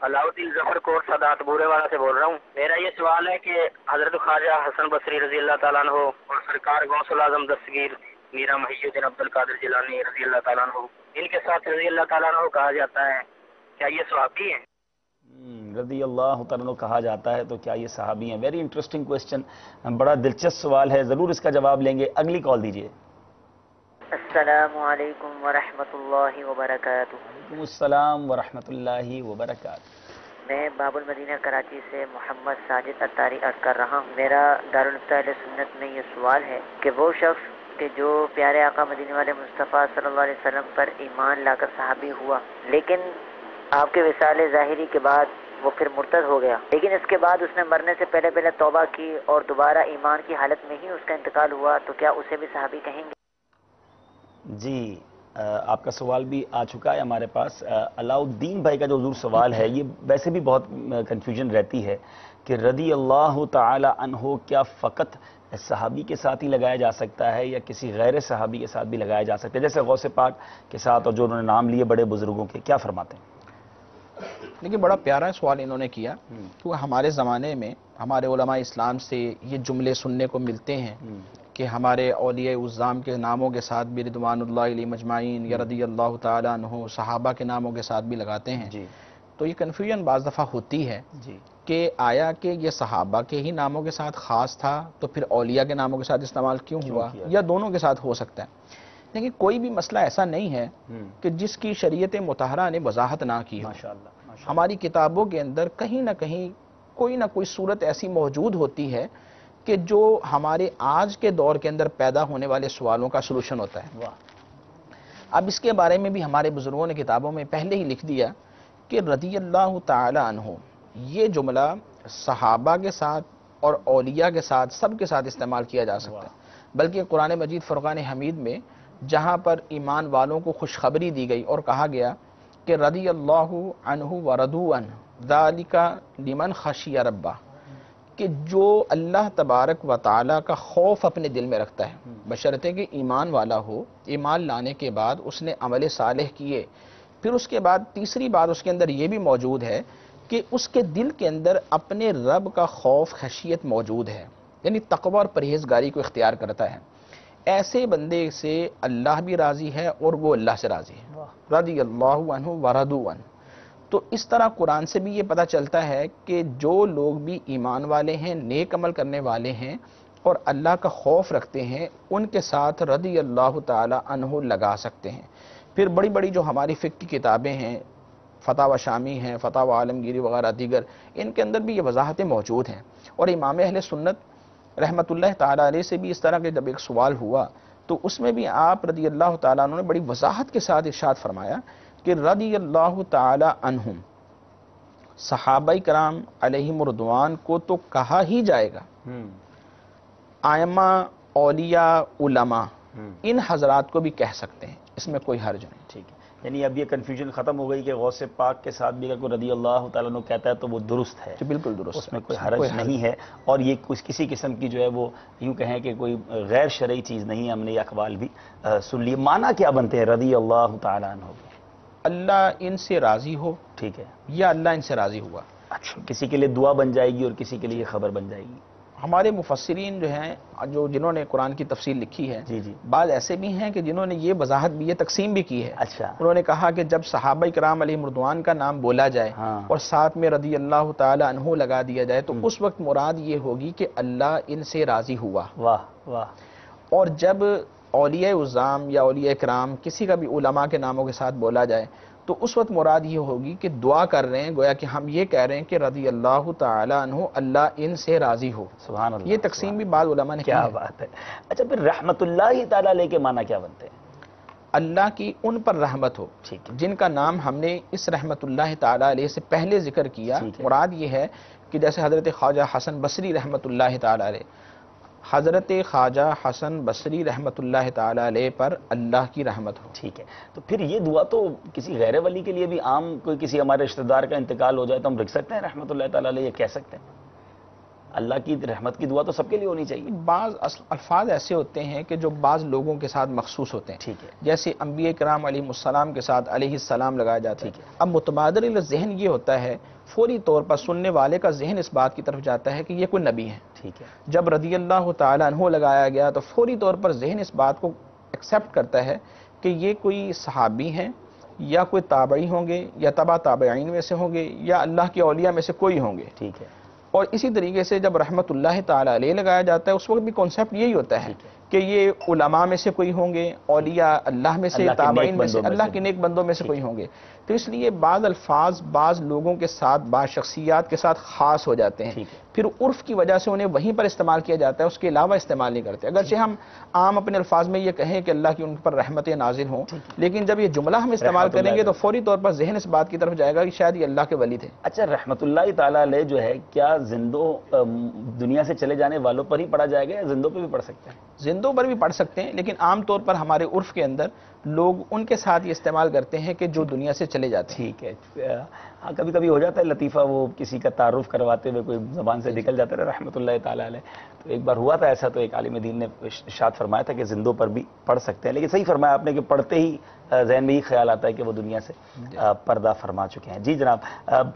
علاؤ الدین ظفر کوٹ سادات بورے والا سے بول رہا ہوں۔ میرا یہ سوال ہے کہ حضرت خواجہ حسن بصری رضی اللہ تعالیٰ عنہ اور سرکار غوث العظم دستگیر میرا محی الدین عبد القادر جیلانی رضی اللہ تعالیٰ عنہ، ان کے ساتھ رضی اللہ تعالیٰ عنہ کہا جاتا ہے، کیا یہ صحابی ہیں؟ رضی اللہ تعالیٰ عنہ کہا جاتا ہے تو کیا یہ صحابی ہیں؟ ویری انٹرسٹنگ کویسچن، بڑا دلچسپ سوال ہے، ضرور اس کا جواب لیں گے۔ اگلی کال دیجیے۔ السلام علیکم ورحمۃ اللہ وبرکاتہ۔ وعلیکم السلام ورحمۃ اللہ وبرکاتہ۔ میں باب المدینہ کراچی سے محمد ساجد اتاری عرض کر رہا ہوں۔ میرا دارالفتہ اہل سنت میں یہ سوال ہے کہ وہ شخص کہ جو پیارے آقا مدینے والے مصطفیٰ صلی اللہ علیہ وسلم پر ایمان لا کر صحابی ہوا، لیکن آپ کے وصال ظاہری کے بعد وہ پھر مرتد ہو گیا، لیکن اس کے بعد اس نے مرنے سے پہلے توبہ کی اور دوبارہ ایمان کی حالت میں ہی اس کا انتقال ہوا، تو کیا اسے بھی صحابی کہیں گے؟ جی آپ کا سوال بھی آ چکا ہے ہمارے پاس۔ علاؤ الدین بھائی کا جو حضور سوال ہے، یہ ویسے بھی بہت کنفیوژن رہتی ہے کہ رضی اللہ تعالی عنہ کیا فقط صحابی کے ساتھ ہی لگایا جا سکتا ہے یا کسی غیر صحابی کے ساتھ بھی لگایا جا سکتا ہے، جیسے غوث پاک کے ساتھ اور جو انہوں نے نام لیے بڑے بزرگوں کے، کیا فرماتے ہیں؟ لیکن بڑا پیارا سوال انہوں نے کیا، کیونکہ ہمارے زمانے میں ہمارے علماء اسلام سے یہ جملے سننے کو ملتے ہیں کہ ہمارے اولیاء اعظام کے ناموں کے ساتھ بھی رضوان اللہ علیہ مجمعین یا رضی اللہ تعالیٰ عنہ، صحابہ کے ناموں کے ساتھ بھی لگاتے ہیں۔ جی تو یہ کنفیوژن بعض دفعہ ہوتی ہے جی کہ آیا کہ یہ صحابہ کے ہی ناموں کے ساتھ خاص تھا تو پھر اولیاء کے ناموں کے ساتھ استعمال کیوں ہوا، کیا؟ یا دونوں کے ساتھ ہو سکتا ہے۔ لیکن کوئی بھی مسئلہ ایسا نہیں ہے کہ جس کی شریعت مطہرہ نے وضاحت نہ کی ہو۔ ماشاءاللہ ہماری کتابوں کے اندر کہیں نہ کہیں کوئی نہ کوئی صورت ایسی موجود ہوتی ہے کہ جو ہمارے آج کے دور کے اندر پیدا ہونے والے سوالوں کا سلوشن ہوتا ہے۔ اب اس کے بارے میں بھی ہمارے بزرگوں نے کتابوں میں پہلے ہی لکھ دیا کہ رضی اللہ تعالی عنہ، یہ جملہ صحابہ کے ساتھ اور اولیاء کے ساتھ سب کے ساتھ استعمال کیا جا سکتا ہے، بلکہ قرآن مجید فرقان حمید میں جہاں پر ایمان والوں کو خوشخبری دی گئی اور کہا گیا کہ رضی اللہ عنہ ورضوا عنہ ذالک لمن خشی ربہ، کہ جو اللہ تبارک و تعالیٰ کا خوف اپنے دل میں رکھتا ہے، بشرطے کہ ایمان والا ہو، ایمان لانے کے بعد اس نے عمل صالح کیے، پھر اس کے بعد تیسری بات اس کے اندر یہ بھی موجود ہے کہ اس کے دل کے اندر اپنے رب کا خوف خشیت موجود ہے، یعنی تقوی اور پرہیزگاری کو اختیار کرتا ہے، ایسے بندے سے اللہ بھی راضی ہے اور وہ اللہ سے راضی ہے، رضی اللہ عنہ ورضوا عنہ۔ تو اس طرح قرآن سے بھی یہ پتہ چلتا ہے کہ جو لوگ بھی ایمان والے ہیں، نیک عمل کرنے والے ہیں اور اللہ کا خوف رکھتے ہیں، ان کے ساتھ رضی اللہ تعالی عنہ لگا سکتے ہیں۔ پھر بڑی بڑی جو ہماری فقہ کی کتابیں ہیں، فتاوی شامی ہیں، فتاوی عالمگیری وغیرہ دیگر، ان کے اندر بھی یہ وضاحتیں موجود ہیں۔ اور امام اہل سنت رحمۃ اللہ تعالی علیہ سے بھی اس طرح کے جب ایک سوال ہوا تو اس میں بھی آپ رضی اللہ تعالیٰ عنہ نے بڑی وضاحت کے ساتھ ارشاد فرمایا کہ رضی اللہ تعالی عنہم، صحابہ کرام علیہم رضوان کو تو کہا ہی جائے گا، ائمہ، اولیاء، علماء، ان حضرات کو بھی کہہ سکتے ہیں، اس میں کوئی حرج نہیں۔ ٹھیک ہے، یعنی اب یہ کنفیوژن ختم ہو گئی کہ غوث پاک کے ساتھ بھی اگر کوئی رضی اللہ تعالیٰ عنہ کہتا ہے تو وہ درست ہے، بالکل درست، اس میں کوئی حرج نہیں ہے، اور یہ کسی قسم کی جو ہے وہ یوں کہیں کہ کوئی غیر شرعی چیز نہیں ہے۔ ہم نے یہ اقوال بھی سن لیے۔ معنی کیا بنتے ہیں رضی اللہ تعالیٰ عنہ؟ اللہ ان سے راضی ہو، ٹھیک ہے، یا اللہ ان سے راضی ہوا۔ اچھا، کسی کے لیے دعا بن جائے گی اور کسی کے لیے یہ خبر بن جائے گی۔ ہمارے مفسرین جو ہیں، جنہوں نے قرآن کی تفسیر لکھی ہے، جی بعض ایسے بھی ہیں کہ جنہوں نے یہ وضاحت بھی، یہ تقسیم بھی کی ہے۔ اچھا، انہوں نے کہا کہ جب صحابہ کرام علیہم رضوان کا نام بولا جائے اور ساتھ میں رضی اللہ تعالی عنہ لگا دیا جائے تو اس وقت مراد یہ ہوگی کہ اللہ ان سے راضی ہوا۔ واہ واہ۔ اور جب اولیاء عظام یا اولیاء کرام کسی کا بھی علماء کے ناموں کے ساتھ بولا جائے تو اس وقت مراد یہ ہوگی کہ دعا کر رہے ہیں، گویا کہ ہم یہ کہہ رہے ہیں کہ رضی اللہ تعالی عنہ، اللہ ان سے راضی ہو۔ سبحان اللہ، یہ تقسیم بھی بعض علماء نے کی کیا ہے۔ بات ہے۔ اچھا، پھر رحمت اللہ تعالی علیہ کے معنی کیا بنتے ہیں؟ اللہ کی ان پر رحمت ہو، ٹھیک ہے، جن کا نام ہم نے اس رحمت اللہ تعالی علیہ سے پہلے ذکر کیا۔ مراد یہ ہے کہ جیسے حضرت خواجہ حسن بصری رحمت اللہ تعالی علیہ، حضرت خواجہ حسن بصری رحمت اللہ تعالی علیہ پر اللہ کی رحمت ہو۔ ٹھیک ہے، تو پھر یہ دعا تو کسی غیر ولی کے لیے بھی عام، کوئی کسی ہمارے رشتہ دار کا انتقال ہو جائے تو ہم رکھ سکتے ہیں رحمت اللہ تعالی علیہ، یہ کہہ سکتے ہیں؟ اللہ کی رحمت کی دعا تو سب کے لیے ہونی چاہیے۔ بعض الفاظ ایسے ہوتے ہیں کہ جو بعض لوگوں کے ساتھ مخصوص ہوتے ہیں، ٹھیک ہے، جیسے انبیاء کرام علیہ السلام کے ساتھ علیہ السلام لگایا جاتا ہے۔ اب متبادر الذہن یہ ہوتا ہے، فوری طور پر سننے والے کا ذہن اس بات کی طرف جاتا ہے کہ یہ کوئی نبی ہے۔ ٹھیک ہے، جب رضی اللہ تعالی عنہ لگایا گیا تو فوری طور پر ذہن اس بات کو ایکسیپٹ کرتا ہے کہ یہ کوئی صحابی ہیں یا کوئی تابعی ہوں گے یا تبع تابعین میں سے ہوں گے یا اللہ کے اولیاء میں سے کوئی ہوں گے۔ ٹھیک ہے، اور اسی طریقے سے جب رحمت اللہ تعالی علیہ لگایا جاتا ہے اس وقت بھی کانسیپٹ یہی ہوتا ہے کہ یہ علماء میں سے کوئی ہوں گے، اولیاء اللہ میں سے، تابعین میں سے، اللہ کے نیک بندوں میں سے کوئی ہوں گے۔ تو اس لیے بعض الفاظ بعض لوگوں کے ساتھ، بعض شخصیات کے ساتھ خاص ہو جاتے ہیں، پھر عرف کی وجہ سے انہیں وہیں پر استعمال کیا جاتا ہے، اس کے علاوہ استعمال نہیں کرتے۔ اگرچہ ہم عام اپنے الفاظ میں یہ کہیں کہ اللہ کی ان پر رحمتیں نازل ہوں، لیکن جب یہ جملہ ہم استعمال کریں گے تو فوری طور پر ذہن اس بات کی طرف جائے گا کہ شاید یہ اللہ کے ولی تھے۔ اچھا، رحمت اللہ تعالی علیہ جو ہے کیا زندوں دنیا سے چلے جانے والوں پر ہی پڑھا جائے گا یا زندوں پہ بھی پڑھ سکتے ہیں؟ زندوں پر بھی پڑھ سکتے ہیں، لیکن عام طور پر ہمارے عرف کے اندر لوگ ان کے ساتھ یہ استعمال کرتے ہیں کہ جو دنیا سے چلے جاتے ہیں۔ ٹھیک ہے، ہاں کبھی کبھی ہو جاتا ہے لطیفہ، وہ کسی کا تعارف کرواتے ہوئے کوئی زبان سے نکل جاتا ہے رحمت اللہ تعالی علیہ، تو ایک بار ہوا تھا ایسا، تو ایک عالم دین نے ارشاد فرمایا تھا کہ زندوں پر بھی پڑھ سکتے ہیں، لیکن صحیح فرمایا آپ نے کہ پڑھتے ہی ذہن میں ہی خیال آتا ہے کہ وہ دنیا سے پردہ فرما چکے ہیں۔ جی جناب،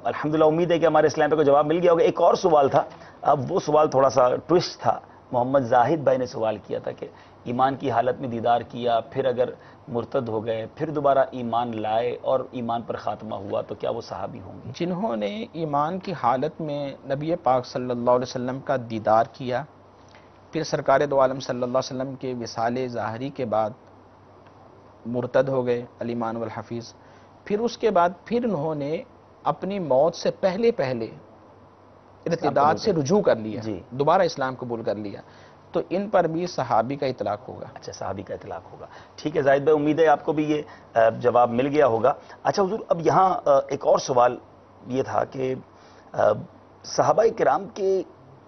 الحمدللہ، امید ہے کہ ہمارے اسلام پہ کوئی جواب مل گیا ہوگا۔ ایک اور سوال تھا، اب وہ سوال تھوڑا سا ٹوسٹ تھا۔ محمد زاہد بھائی نے سوال کیا تھا کہ ایمان کی حالت میں دیدار کیا، پھر اگر مرتد ہو گئے، پھر دوبارہ ایمان لائے اور ایمان پر خاتمہ ہوا تو کیا وہ صحابی ہوں گے؟ جنہوں نے ایمان کی حالت میں نبی پاک صلی اللہ علیہ وسلم کا دیدار کیا، پھر سرکار دو عالم صلی اللہ علیہ وسلم کے وصال ظاہری کے بعد مرتد ہو گئے علی مان والحفیظ. پھر اس کے بعد پھر انہوں نے اپنی موت سے پہلے ارتداد سے رجوع کر لیا, دوبارہ اسلام قبول کر لیا, تو ان پر بھی صحابی کا اطلاق ہوگا. اچھا, صحابی کا اطلاق ہوگا. ٹھیک ہے زاہد بھائی, امید ہے آپ کو بھی یہ جواب مل گیا ہوگا. اچھا حضور, اب یہاں ایک اور سوال یہ تھا کہ صحابہ کرام کے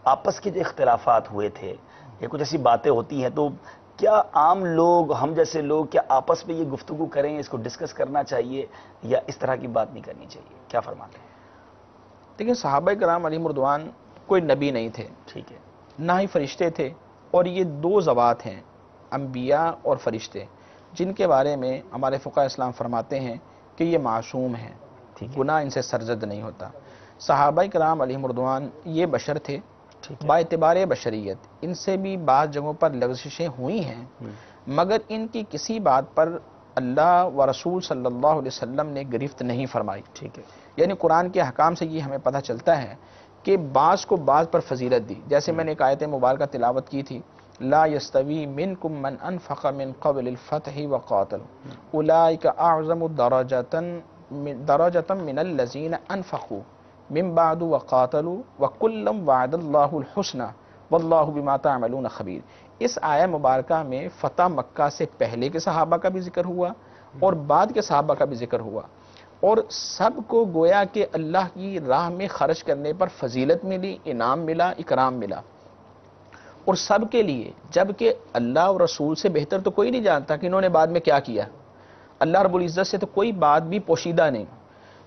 آپس کے جو اختلافات ہوئے تھے یا کچھ ایسی باتیں ہوتی ہیں, تو کیا عام لوگ, ہم جیسے لوگ, کیا آپس میں یہ گفتگو کریں, اس کو ڈسکس کرنا چاہیے یا اس طرح کی بات نہیں کرنی چاہیے؟ کیا فرماتے ہیں؟ دیکھیں, صحابہ کرام علیہم رضوان کوئی نبی نہیں تھے, ٹھیک ہے, نہ ہی فرشتے تھے, اور یہ دو ذوات ہیں, انبیاء اور فرشتے, جن کے بارے میں ہمارے فقہ اسلام فرماتے ہیں کہ یہ معصوم ہیں, گناہ ان سے سرزد نہیں ہوتا. صحابہ کرام علیہم رضوان یہ بشر تھے با اعتبار بشریت, ان سے بھی بعض جگہوں پر لغزشیں ہوئی ہیں, مگر ان کی کسی بات پر اللہ و رسول صلی اللہ علیہ وسلم نے گرفت نہیں فرمائی. ٹھیک ہے, یعنی قرآن کے احکام سے یہ ہمیں پتہ چلتا ہے کہ بعض کو بعض پر فضیلت دی. جیسے میں نے ایک آیت مبارکہ تلاوت کی تھی, لا یستوی منکم من انفق من قبل الفتح وقاتل اولئک اعظم درجۃ من الذین انفقوا من بعد وقاتلوا وکلا وعد اللہ الحسنى واللہ بما تعملون خبیر. اس آیہ مبارکہ میں فتح مکہ سے پہلے کے صحابہ کا بھی ذکر ہوا اور بعد کے صحابہ کا بھی ذکر ہوا, اور سب کو گویا کہ اللہ کی راہ میں خرچ کرنے پر فضیلت ملی, انعام ملا, اکرام ملا, اور سب کے لیے. جبکہ اللہ اور رسول سے بہتر تو کوئی نہیں جانتا کہ انہوں نے بعد میں کیا کیا, اللہ رب العزت سے تو کوئی بات بھی پوشیدہ نہیں.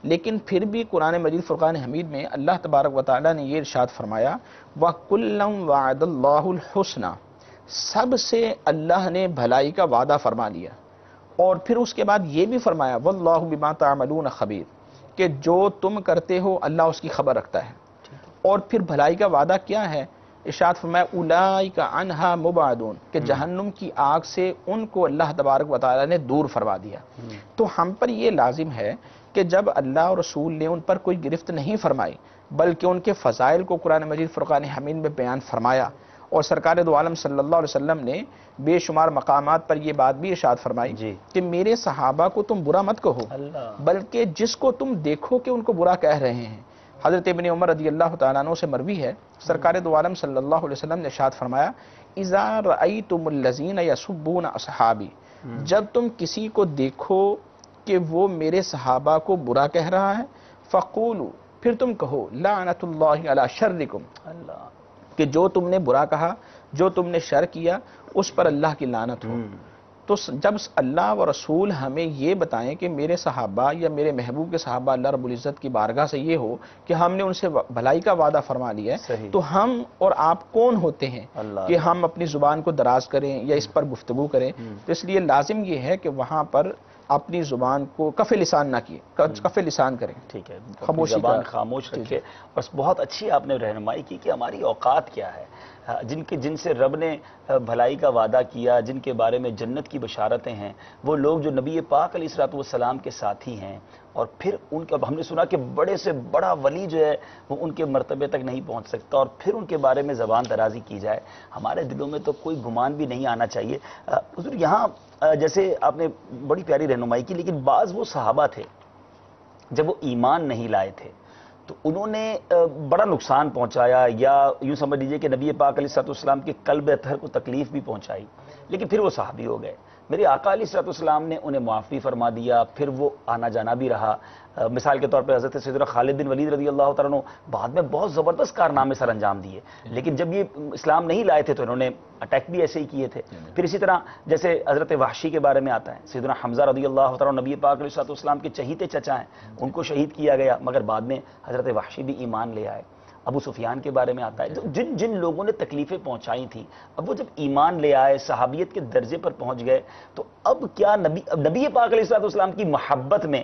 لیکن پھر بھی قرآن مجید فرقان حمید میں اللہ تبارک و تعالیٰ نے یہ ارشاد فرمایا, وَكُلًّا وَعَدَ اللَّهُ الْحُسْنَى, سب سے اللہ نے بھلائی کا وعدہ فرما لیا. اور پھر اس کے بعد یہ بھی فرمایا وَاللَّهُ بِمَا تَعْمَلُونَ خَبِيرٌ, کہ جو تم کرتے ہو اللہ اس کی خبر رکھتا ہے. اور پھر بھلائی کا وعدہ کیا ہے؟ ارشاد فرمایا اولئک عنہا مبعدون, کہ جہنم کی آگ سے ان کو اللہ تبارک و تعالیٰ نے دور فرما دیا. تو ہم پر یہ لازم ہے کہ جب اللہ اور رسول نے ان پر کوئی گرفت نہیں فرمائی بلکہ ان کے فضائل کو قرآن مجید فرقان حمید میں بیان فرمایا, اور سرکار دو عالم صلی اللہ علیہ وسلم نے بے شمار مقامات پر یہ بات بھی ارشاد فرمائی کہ میرے صحابہ کو تم برا مت کہو, بلکہ جس کو تم دیکھو کہ ان کو برا کہہ رہے ہیں. حضرت ابن عمر رضی اللہ تعالیٰ عنہ سے مروی ہے, سرکار دو عالم صلی اللہ علیہ وسلم نے ارشاد فرمایا اذا رأیتم الذین یسبون اصحابی, جب تم کسی کو دیکھو کہ وہ میرے صحابہ کو برا کہہ رہا ہے, فقولوا, پھر تم کہو لعنت اللہ علی شرکم, کہ جو تم نے برا کہا, جو تم نے شر کیا, اس پر اللہ کی لعنت ہو. تو جب اللہ و رسول ہمیں یہ بتائیں کہ میرے صحابہ یا میرے محبوب کے صحابہ اللہ رب العزت کی بارگاہ سے یہ ہو کہ ہم نے ان سے بھلائی کا وعدہ فرما لیا ہے, تو ہم اور آپ کون ہوتے ہیں کہ ہم اپنی زبان کو دراز کریں یا اس پر گفتگو کریں؟ تو اس لیے لازم یہ ہے کہ وہاں پر اپنی زبان کو کف لسان نہ کیے, کف لسان کریں. ٹھیک ہے, زبان خاموش رکھے. اور بہت اچھی آپ نے رہنمائی کی کہ ہماری اوقات کیا ہے, جن سے رب نے بھلائی کا وعدہ کیا, جن کے بارے میں جنت کی بشارتیں ہیں, وہ لوگ جو نبی پاک علیہ الصلوۃ والسلام کے ساتھی ہیں, اور پھر ان کا ہم نے سنا کہ بڑے سے بڑا ولی جو ہے وہ ان کے مرتبے تک نہیں پہنچ سکتا, اور پھر ان کے بارے میں زبان درازی کی جائے, ہمارے دلوں میں تو کوئی گمان بھی نہیں آنا چاہیے. حضور یہاں جیسے آپ نے بڑی پیاری رہنمائی کی, لیکن بعض وہ صحابہ تھے جب وہ ایمان نہیں لائے تھے تو انہوں نے بڑا نقصان پہنچایا, یا یوں سمجھ لیجئے کہ نبی پاک علیہ الصلوۃ والسلام کے قلب اطہر کو تکلیف بھی پہنچائی, لیکن پھر وہ صحابی ہو گئے. میرے آقا علیہ الصلوۃ والسلام نے انہیں معاف بھی فرما دیا, پھر وہ آنا جانا بھی رہا. مثال کے طور پہ حضرت سیدنا خالد بن ولید رضی اللہ تعالیٰ عنہ بعد میں بہت زبردست کارنامے سر انجام دیے, لیکن جب یہ اسلام نہیں لائے تھے تو انہوں نے اٹیک بھی ایسے ہی کیے تھے. پھر اسی طرح جیسے حضرت وحشی کے بارے میں آتا ہے, سیدنا حمزہ رضی اللہ تعالیٰ عنہ نبی پاک علیہ الصلوۃ والسلام کے چہیتے چچا ہیں, ان کو شہید کیا گیا, مگر بعد میں حضرت وحشی بھی ایمان لے آئے. ابو سفیان کے بارے میں آتا ہے, جن لوگوں نے تکلیفیں پہنچائی تھیں, اب وہ جب ایمان لے آئے, صحابیت کے درجے پر پہنچ گئے, تو اب کیا نبی پاک علیہ الصلوۃ والسلام کی محبت میں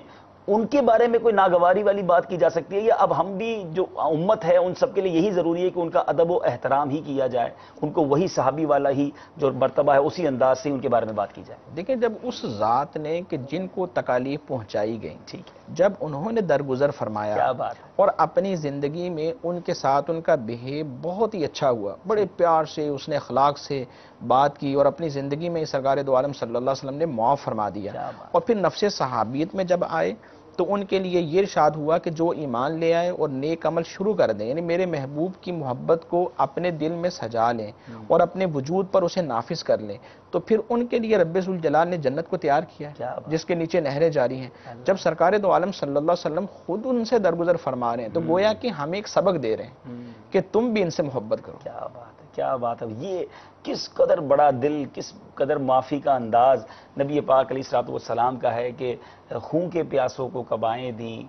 ان کے بارے میں کوئی ناگواری والی بات کی جا سکتی ہے, یا اب ہم بھی جو امت ہے ان سب کے لیے یہی ضروری ہے کہ ان کا ادب و احترام ہی کیا جائے, ان کو وہی صحابی والا ہی جو مرتبہ ہے اسی انداز سے ان کے بارے میں بات کی جائے؟ دیکھیں, جب اس ذات نے کہ جن کو تکالیف پہنچائی گئی, ٹھیک ہے, جب انہوں نے درگزر فرمایا, کیا بات ہے, اور اپنی زندگی میں ان کے ساتھ ان کا بہیو بہت ہی اچھا ہوا، بڑے پیار سے اس نے اخلاق سے بات کی اور اپنی زندگی میں سرکار دو عالم صلی اللہ علیہ وسلم نے معاف فرما دیا۔ اور پھر نفس صحابیت میں جب آئے تو ان کے لیے یہ ارشاد ہوا کہ جو ایمان لے آئے اور نیک عمل شروع کر دیں، یعنی میرے محبوب کی محبت کو اپنے دل میں سجا لیں اور اپنے وجود پر اسے نافذ کر لیں، تو پھر ان کے لیے رب ذوالجلال نے جنت کو تیار کیا ہے جس کے نیچے نہریں جاری ہیں۔ جب سرکار دو عالم صلی اللہ علیہ وسلم خود ان سے درگزر فرما رہے ہیں تو گویا کہ ہم ایک سبق دے رہے ہیں کہ تم بھی ان سے محبت کرو۔ کیا بات ہے، کیا بات ہے، یہ کس قدر بڑا دل، کس قدر معافی کا انداز نبی پاک علیہ الصلوۃ والسلام کا ہے کہ خون کے پیاسوں کو کبائیں دیں،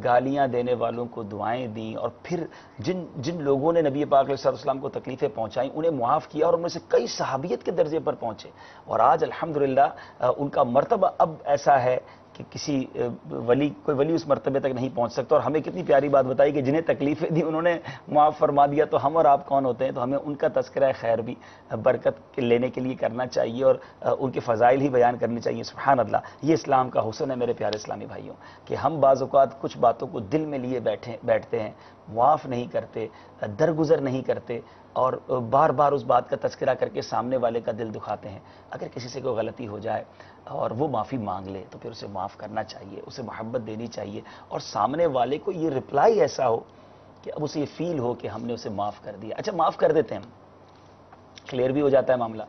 گالیاں دینے والوں کو دعائیں دیں، اور پھر جن لوگوں نے نبی پاک علیہ الصلوۃ والسلام کو تکلیفیں پہنچائیں انہیں معاف کیا، اور ان میں سے کئی صحابیت کے درجے پر پہنچے، اور آج الحمدللہ ان کا مرتبہ اب ایسا ہے کہ کسی کوئی ولی اس مرتبے تک نہیں پہنچ سکتا۔ اور ہمیں کتنی پیاری بات بتائی کہ جنہیں تکلیفیں دی انہوں نے معاف فرما دیا، تو ہم اور آپ کون ہوتے ہیں؟ تو ہمیں ان کا تذکرہ خیر بھی برکت لینے کے لیے کرنا چاہیے اور ان کے فضائل ہی بیان کرنے چاہیے۔ سبحان اللہ، یہ اسلام کا حسن ہے میرے پیارے اسلامی بھائیوں، کہ ہم بعض اوقات کچھ باتوں کو دل میں لیے بیٹھتے ہیں، معاف نہیں کرتے، درگزر نہیں کرتے، اور بار بار اس بات کا تذکرہ کر کے سامنے والے کا دل دکھاتے ہیں۔ اگر کسی سے کوئی غلطی ہو جائے اور وہ معافی مانگ لے تو پھر اسے معاف کرنا چاہیے، اسے محبت دینی چاہیے، اور سامنے والے کو یہ رپلائی ایسا ہو کہ اب اسے یہ فیل ہو کہ ہم نے اسے معاف کر دیا۔ اچھا، معاف کر دیتے ہیں، کلیئر بھی ہو جاتا ہے معاملہ،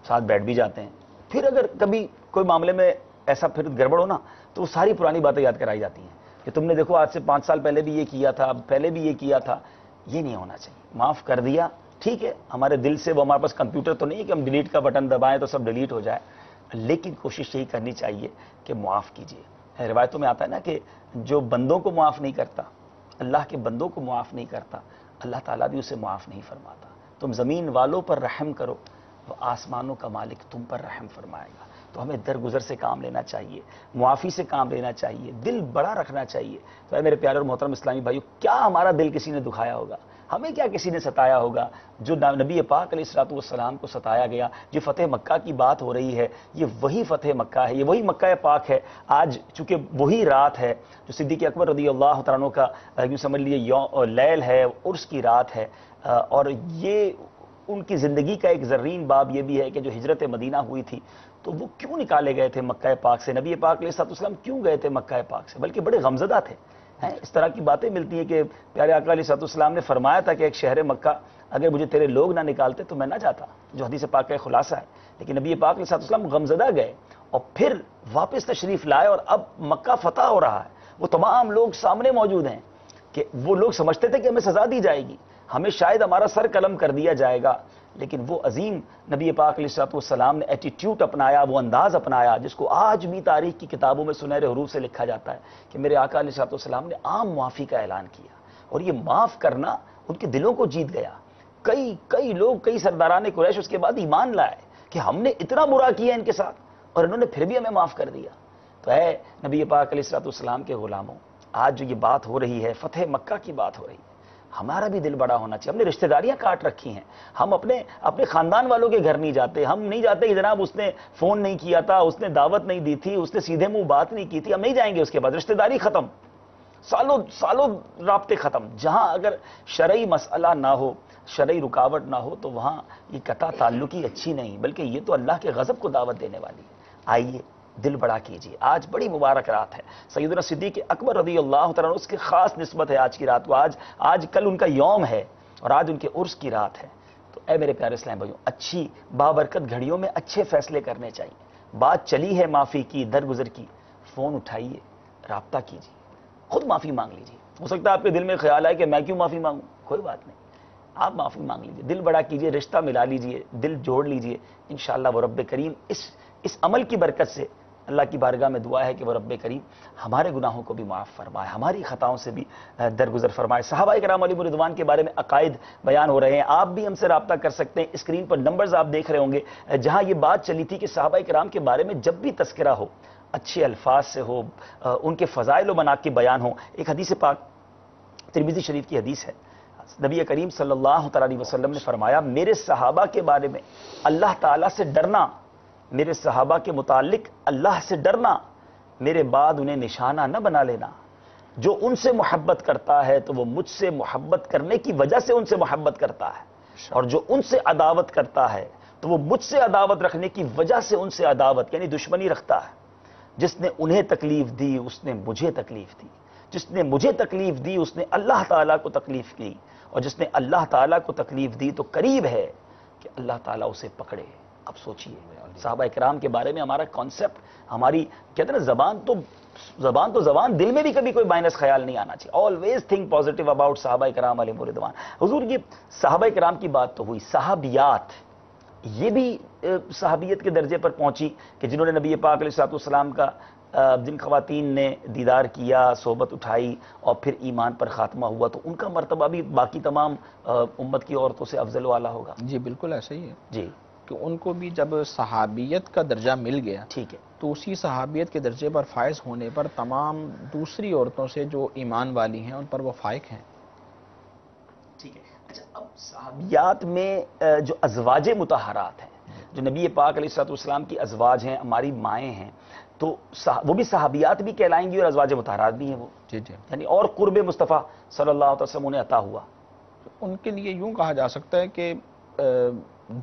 ساتھ بیٹھ بھی جاتے ہیں، پھر اگر کبھی کوئی معاملے میں ایسا پھر گڑبڑ ہو نا تو وہ ساری پرانی باتیں یاد کرائی جاتی ہیں کہ تم نے دیکھو آج سے 5 سال پہلے بھی یہ کیا تھا، پہلے بھی یہ کیا تھا۔ یہ نہیں ہونا چاہیے۔ معاف کر دیا، ٹھیک ہے، ہمارے دل سے، وہ ہمارے پاس کمپیوٹر تو نہیں ہے کہ ہم ڈیلیٹ کا بٹن دبائیں تو سب ڈیلیٹ ہو جائے، لیکن کوشش یہی کرنی چاہیے کہ معاف کیجیے۔ روایتوں میں آتا ہے نا کہ جو بندوں کو معاف نہیں کرتا، اللہ کے بندوں کو معاف نہیں کرتا، اللہ تعالیٰ بھی اسے معاف نہیں فرماتا۔ تم زمین والوں پر رحم کرو، وہ آسمانوں کا مالک تم پر رحم فرمائے گا۔ تو ہمیں درگزر سے کام لینا چاہیے، معافی سے کام لینا چاہیے، دل بڑا رکھنا چاہیے۔ تو اے میرے پیارے اور محترم اسلامی بھائیو، کیا ہمارا دل کسی نے دکھایا ہوگا؟ ہمیں کیا کسی نے ستایا ہوگا؟ جو نبی پاک علیہ الصلوۃ والسلام کو ستایا گیا، جو فتح مکہ کی بات ہو رہی ہے، یہ وہی فتح مکہ ہے، یہ وہی مکہ پاک ہے۔ آج چونکہ وہی رات ہے جو صدیق اکبر رضی اللہ تعالیٰ عنہ کا یوں سمجھ لیے لیل ہے، عرس کی رات ہے، اور یہ ان کی زندگی کا ایک زرین باب یہ بھی ہے کہ جو ہجرت مدینہ ہوئی تھی تو وہ کیوں نکالے گئے تھے مکہ پاک سے، نبی پاک علیہ الصلوۃ والسلام کیوں گئے تھے مکہ پاک سے، بلکہ بڑے غمزدہ تھے۔ اس طرح کی باتیں ملتی ہیں کہ پیارے آقا علیہ الصلوۃ والسلام نے فرمایا تھا کہ ایک شہر مکہ اگر مجھے تیرے لوگ نہ نکالتے تو میں نہ جاتا، جو حدیث پاک کا خلاصہ ہے۔ لیکن نبی پاک علیہ الصلوۃ والسلام غمزدہ گئے اور پھر واپس تشریف لائے، اور اب مکہ فتح ہو رہا ہے، وہ تمام لوگ سامنے موجود ہیں کہ وہ لوگ سمجھتے تھے کہ ہمیں سزا دی جائے گی، ہمیں شاید ہمارا سر قلم کر دیا جائے گا، لیکن وہ عظیم نبی پاک علیہ الصلوۃ والسلام نے ایٹیٹیوڈ اپنایا، وہ انداز اپنایا جس کو آج بھی تاریخ کی کتابوں میں سنہرے حروف سے لکھا جاتا ہے کہ میرے آقا علیہ الصلوۃ والسلام نے عام معافی کا اعلان کیا، اور یہ معاف کرنا ان کے دلوں کو جیت گیا۔ کئی لوگ، کئی سرداران قریش اس کے بعد ایمان لائے کہ ہم نے اتنا برا کیا ان کے ساتھ اور انہوں نے پھر بھی ہمیں معاف کر دیا۔ تو اے نبی پاک علیہ الصلوۃ والسلام کے غلاموں، آج جو یہ بات ہو رہی ہے، فتح مکہ کی بات ہو رہی ہے، ہمارا بھی دل بڑا ہونا چاہیے۔ ہم نے رشتہ داریاں کاٹ رکھی ہیں، ہم اپنے خاندان والوں کے گھر نہیں جاتے، ہم نہیں جاتے کہ جناب اس نے فون نہیں کیا تھا، اس نے دعوت نہیں دی تھی، اس نے سیدھے منہ بات نہیں کی تھی، ہم نہیں جائیں گے۔ اس کے بعد رشتہ داری ختم، سالوں رابطے ختم۔ جہاں اگر شرعی مسئلہ نہ ہو، شرعی رکاوٹ نہ ہو، تو وہاں یہ قطع تعلقی اچھی نہیں، بلکہ یہ تو اللہ کے غضب کو دعوت دینے والی ہے۔ آئیے دل بڑا کیجیے، آج بڑی مبارک رات ہے، سیدنا صدیق اکبر رضی اللہ تعالیٰ عنہ اس کی خاص نسبت ہے آج کی رات کو، آج کل ان کا یوم ہے اور آج ان کے عرس کی رات ہے۔ تو اے میرے پیارے اسلام بھائیوں، اچھی بابرکت گھڑیوں میں اچھے فیصلے کرنے چاہیے۔ بات چلی ہے معافی کی، درگزر کی، فون اٹھائیے، رابطہ کیجیے، خود معافی مانگ لیجیے۔ ہو سکتا ہے آپ کے دل میں خیال آئے کہ میں کیوں معافی مانگوں، کوئی بات نہیں، آپ معافی مانگ لیجیے، دل بڑا کیجیے، رشتہ ملا لیجیے، دل جوڑ لیجیے، انشاءاللہ وہ رب کریم اس عمل کی برکت سے اللہ کی بارگاہ میں دعا ہے کہ وہ رب کریم ہمارے گناہوں کو بھی معاف فرمائے، ہماری خطاؤں سے بھی درگزر فرمائے۔ صحابہ کرام علیہم رضوان کے بارے میں عقائد بیان ہو رہے ہیں، آپ بھی ہم سے رابطہ کر سکتے ہیں۔ اسکرین پر نمبرز آپ دیکھ رہے ہوں گے، جہاں یہ بات چلی تھی کہ صحابہ کرام کے بارے میں جب بھی تذکرہ ہو، اچھے الفاظ سے ہو، ان کے فضائل و مناقب بیان ہو۔ ایک حدیث پاک ترمذی شریف کی حدیث ہے، نبی کریم صلی اللہ علیہ وسلم نے فرمایا، میرے صحابہ کے بارے میں اللہ تعالیٰ سے ڈرنا، میرے صحابہ کے متعلق اللہ سے ڈرنا، میرے بعد انہیں نشانہ نہ بنا لینا۔ جو ان سے محبت کرتا ہے تو وہ مجھ سے محبت کرنے کی وجہ سے ان سے محبت کرتا ہے، اور جو ان سے عداوت کرتا ہے تو وہ مجھ سے عداوت رکھنے کی وجہ سے ان سے عداوت یعنی دشمنی رکھتا ہے۔ جس نے انہیں تکلیف دی اس نے مجھے تکلیف دی، جس نے مجھے تکلیف دی اس نے اللہ تعالیٰ کو تکلیف کی، اور جس نے اللہ تعالیٰ کو تکلیف دی تو قریب ہے کہ اللہ تعالیٰ اسے پکڑے۔ اب سوچئے صحابہ کرام کے بارے میں ہمارا کانسیپٹ، ہماری کہتے ہیں نا زبان دل میں بھی کبھی کوئی مائنس خیال نہیں آنا چاہیے۔ آلویز تھنک پازیٹیو اباؤٹ صحابہ کرام علیہم رضوان۔ حضور یہ صحابہ کرام کی بات تو ہوئی، صحابیات یہ بھی صحابیت کے درجے پر پہنچی کہ جنہوں نے نبی پاک علیہ السلام کا جن خواتین نے دیدار کیا، صحبت اٹھائی اور پھر ایمان پر خاتمہ ہوا، تو ان کا مرتبہ بھی باقی تمام امت کی عورتوں سے افضل والا ہوگا۔ جی بالکل ایسا ہی ہے جی، کہ ان کو بھی جب صحابیت کا درجہ مل گیا ٹھیک ہے، تو اسی صحابیت کے درجے پر فائز ہونے پر تمام دوسری عورتوں سے جو ایمان والی ہیں ان پر وہ فائق ہیں۔ ٹھیک ہے۔ اچھا، اب صحابیات میں جو ازواج مطہرات ہیں، جو نبی پاک علیہ السلام کی ازواج ہیں، ہماری مائیں ہیں، تو وہ بھی صحابیات بھی کہلائیں گی اور ازواج مطہرات بھی ہیں وہ، جی جی، یعنی اور قرب مصطفیٰ صلی اللہ علیہ وسلم انہیں عطا ہوا۔ ان کے لیے یوں کہا جا سکتا ہے کہ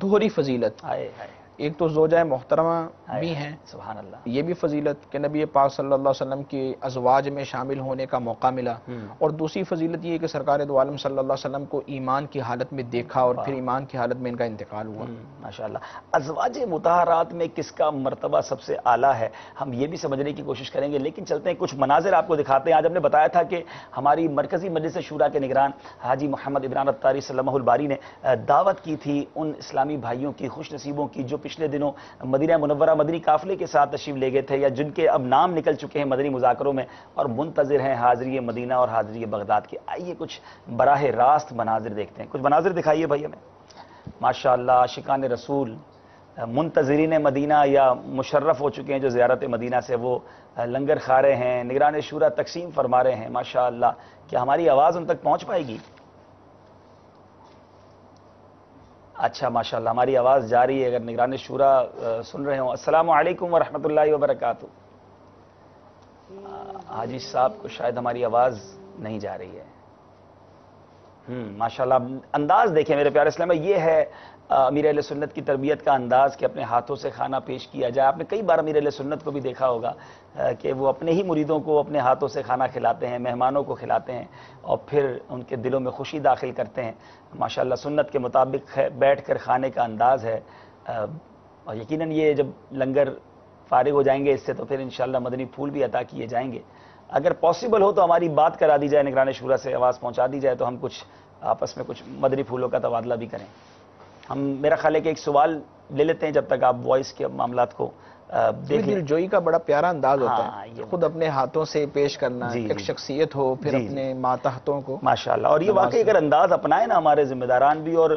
دوہری فضیلت، ہائے ہائے ایک تو زوجہ محترمہ بھی ہیں، سبحان اللہ، یہ بھی فضیلت کہ نبی پاک صلی اللہ علیہ وسلم کی ازواج میں شامل ہونے کا موقع ملا، اور دوسری فضیلت یہ کہ سرکار دو عالم صلی اللہ علیہ وسلم کو ایمان کی حالت میں دیکھا اور پھر ایمان کی حالت میں ان کا انتقال ہوا۔ ماشاءاللہ۔ ازواج مطہرات میں کس کا مرتبہ سب سے اعلیٰ ہے ہم یہ بھی سمجھنے کی کوشش کریں گے، لیکن چلتے ہیں کچھ مناظر آپ کو دکھاتے ہیں۔ آج ہم نے بتایا تھا کہ ہماری مرکزی مجلس شورا کے نگران حاجی محمد عمران عطاری سلمہ الباری نے دعوت کی تھی ان اسلامی بھائیوں کی، خوش نصیبوں کی، جو پچھلے دنوں مدینہ منورہ مدنی قافلے کے ساتھ تشریف لے گئے تھے، یا جن کے اب نام نکل چکے ہیں مدنی مذاکروں میں اور منتظر ہیں حاضری مدینہ اور حاضری بغداد کے۔ آئیے کچھ براہ راست مناظر دیکھتے ہیں، کچھ مناظر دکھائیے بھائی ہمیں۔ ماشاءاللہ، عاشقان رسول منتظرین مدینہ یا مشرف ہو چکے ہیں جو زیارت مدینہ سے، وہ لنگر کھا رہے ہیں، نگران شورا تقسیم فرما رہے ہیں۔ ماشاءاللہ، کیا ہماری آواز ان تک پہنچ پائے گی؟ اچھا، ماشاءاللہ ہماری آواز جا رہی ہے، اگر نگران شورا سن رہے ہوں۔ السلام علیکم ورحمۃ اللہ وبرکاتہ۔ حاجی صاحب کو شاید ہماری آواز نہیں جا رہی ہے۔ ماشاءاللہ، انداز دیکھیں میرے پیارے اسلام، یہ ہے امیر اہل سنت کی تربیت کا انداز کہ اپنے ہاتھوں سے کھانا پیش کیا جائے۔ آپ نے کئی بار امیر اہل سنت کو بھی دیکھا ہوگا کہ وہ اپنے ہی مریدوں کو اپنے ہاتھوں سے کھانا کھلاتے ہیں، مہمانوں کو کھلاتے ہیں اور پھر ان کے دلوں میں خوشی داخل کرتے ہیں۔ ماشاءاللہ سنت کے مطابق بیٹھ کر کھانے کا انداز ہے، اور یقیناً یہ جب لنگر فارغ ہو جائیں گے اس سے تو پھر انشاءاللہ مدنی پھول بھی عطا کیے جائیں گے۔ اگر پاسبل ہو تو ہماری بات کرا دی جائے، نگران شورا سے آواز پہنچا دی جائے تو ہم کچھ آپس میں کچھ مدنی پھولوں کا تبادلہ بھی کریں۔ ہم میرا خیال ہے کہ ایک سوال لے لیتے ہیں جب تک آپ وائس کے معاملات کو دیکھ لیں۔ دلجوئی کا بڑا پیارا انداز ہوتا ہاں، ہے، یہ خود اپنے ہاتھوں سے پیش کرنا، جی، ایک جی، شخصیت ہو، پھر جی، اپنے ماتحتوں کو۔ ماشاءاللہ، اور یہ واقعی اگر انداز اپنائے نا ہمارے ذمہ داران بھی، اور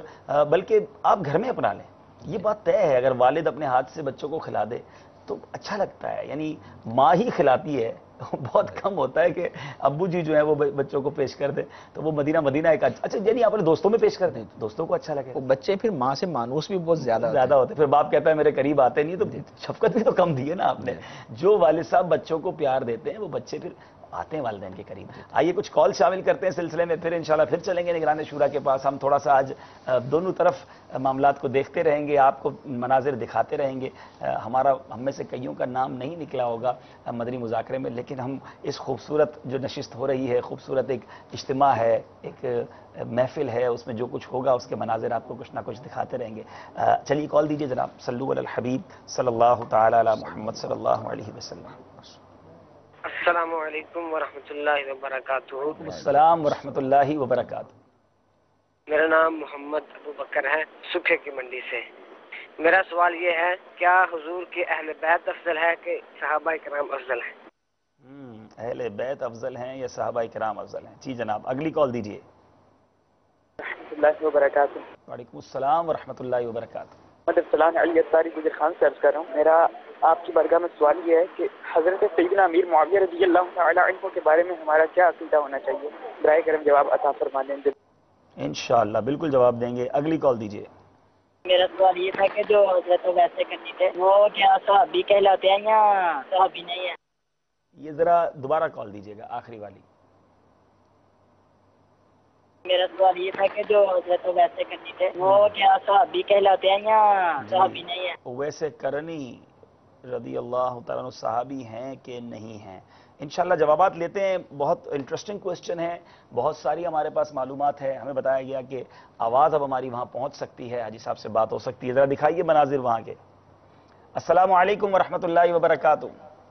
بلکہ آپ گھر میں اپنا لیں، یہ بات طے ہے۔ اگر والد اپنے ہاتھ سے بچوں کو کھلا دے تو اچھا لگتا ہے، یعنی ماں ہی کھلاتی ہے، بہت کم ہوتا ہے کہ ابو جی جو ہے وہ بچوں کو پیش کر دے، تو وہ مدینہ ایک اچھا، یعنی آپ نے دوستوں میں پیش کر دیں، دوستوں کو اچھا لگے، وہ بچے پھر ماں سے مانوس بھی بہت زیادہ ہوتے ہیں۔ پھر باپ کہتا ہے میرے قریب آتے نہیں، تو شفقت بھی تو کم دی ہے نا آپ نے۔ جو والد صاحب بچوں کو پیار دیتے ہیں وہ بچے پھر آتے ہیں والدین کے قریب۔ آئیے کچھ کال شامل کرتے ہیں سلسلے میں، پھر انشاءاللہ پھر چلیں گے نگران شورا کے پاس۔ ہم تھوڑا سا آج دونوں طرف معاملات کو دیکھتے رہیں گے، آپ کو مناظر دکھاتے رہیں گے۔ ہم میں سے کئیوں کا نام نہیں نکلا ہوگا مدنی مذاکرے میں، لیکن ہم اس خوبصورت جو نشست ہو رہی ہے، خوبصورت ایک اجتماع ہے، ایک محفل ہے، اس میں جو کچھ ہوگا اس کے مناظر آپ کو کچھ نہ کچھ دکھاتے رہیں گے۔ چلیے کال دیجیے جناب۔ صلو علی الحبیب صلی اللہ تعالی علی محمد صلی اللہ علیہ وسلم۔ السلام علیکم ورحمۃ اللہ وبرکاتہ۔ السلام ورحمۃ اللہ وبرکاتہ۔ میرا نام محمد ابو بکر ہے، سکھے کی منڈی سے۔ میرا سوال یہ ہے، کیا حضور کے اہل بیت افضل ہے کہ صحابہ کرام افضل ہیں؟ اہل بیت افضل ہیں یا صحابہ کرام افضل ہیں؟ جی جناب، اگلی کال دیجیے۔ ورحمۃ اللہ وبرکاتہ۔ وعلیکم السلام ورحمۃ اللہ وبرکاتہ۔ محمد افضلان علی اطاری گجر خان سے عرض کر رہا ہوں۔ میرا آپ کی بارگاہ میں سوال یہ ہے کہ حضرت سیدنا امیر معاویہ رضی اللہ تعالی عنہ کے بارے میں ہمارا کیا عقیدہ ہونا چاہیے؟ برائے کرم جواب عطا فرما دیں۔ انشاءاللہ بالکل جواب دیں گے۔ اگلی کال دیجیے۔ میرا سوال یہ تھا کہ جو حضرت ویسے کرنی تھے وہ کیا صحابی کہلاتے ہیں یا صحابی نہیں ہے؟ یہ ذرا دوبارہ کال دیجیے گا، آخری والی۔ میرا سوال یہ تھا کہ جو حضرت ویسے کرنی تھے وہ کیا صحابی کہلاتے ہیں یا صحابی نہیں ہے؟ ویسے کرنی رضی اللہ تعالیٰ عنہ صحابی ہیں کہ نہیں ہیں؟ انشاءاللہ جوابات لیتے ہیں. بہت انٹرسٹنگ کوسچن ہے، بہت ساری ہمارے پاس معلومات ہے. ہمیں بتایا گیا کہ آواز اب ہماری وہاں پہنچ سکتی ہے، حاجی صاحب سے بات ہو سکتی ہے. ذرا دکھائیے مناظر وہاں کے. السلام علیکم ورحمۃ اللہ وبرکاتہ.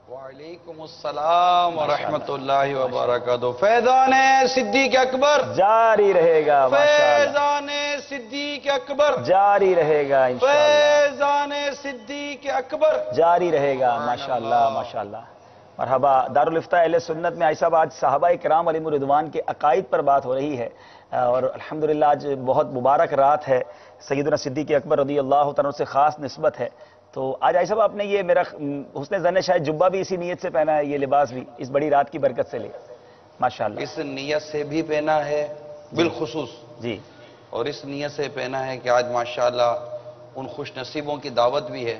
وعلیکم السلام ورحمۃ اللہ وبرکاتہ. فیضان صدیق اکبر جاری رہے گا ماشاءاللہ، فیضان صدیق اکبر جاری رہے گا انشاءاللہ، فیضان صدیق اکبر جاری رہے گا ماشاءاللہ ماشاءاللہ. مرحبا. دارالفتہ اہل سنت میں صاحب آج صحابہ کرام علیہم الرضوان کے عقائد پر بات ہو رہی ہے، اور الحمدللہ آج بہت مبارک رات ہے. سیدنا صدیق اکبر رضی اللہ تعالیٰ سے خاص نسبت ہے. تو آج صاحب آپ نے یہ میرا حسن ظن شاید جبہ بھی اسی نیت سے پہنا ہے، یہ لباس بھی اس بڑی رات کی برکت سے لے ماشاءاللہ. اس نیت سے بھی پہنا ہے بالخصوص جی، اور اس نیت سے پہنا ہے کہ آج ماشاءاللہ ان خوش نصیبوں کی دعوت بھی ہے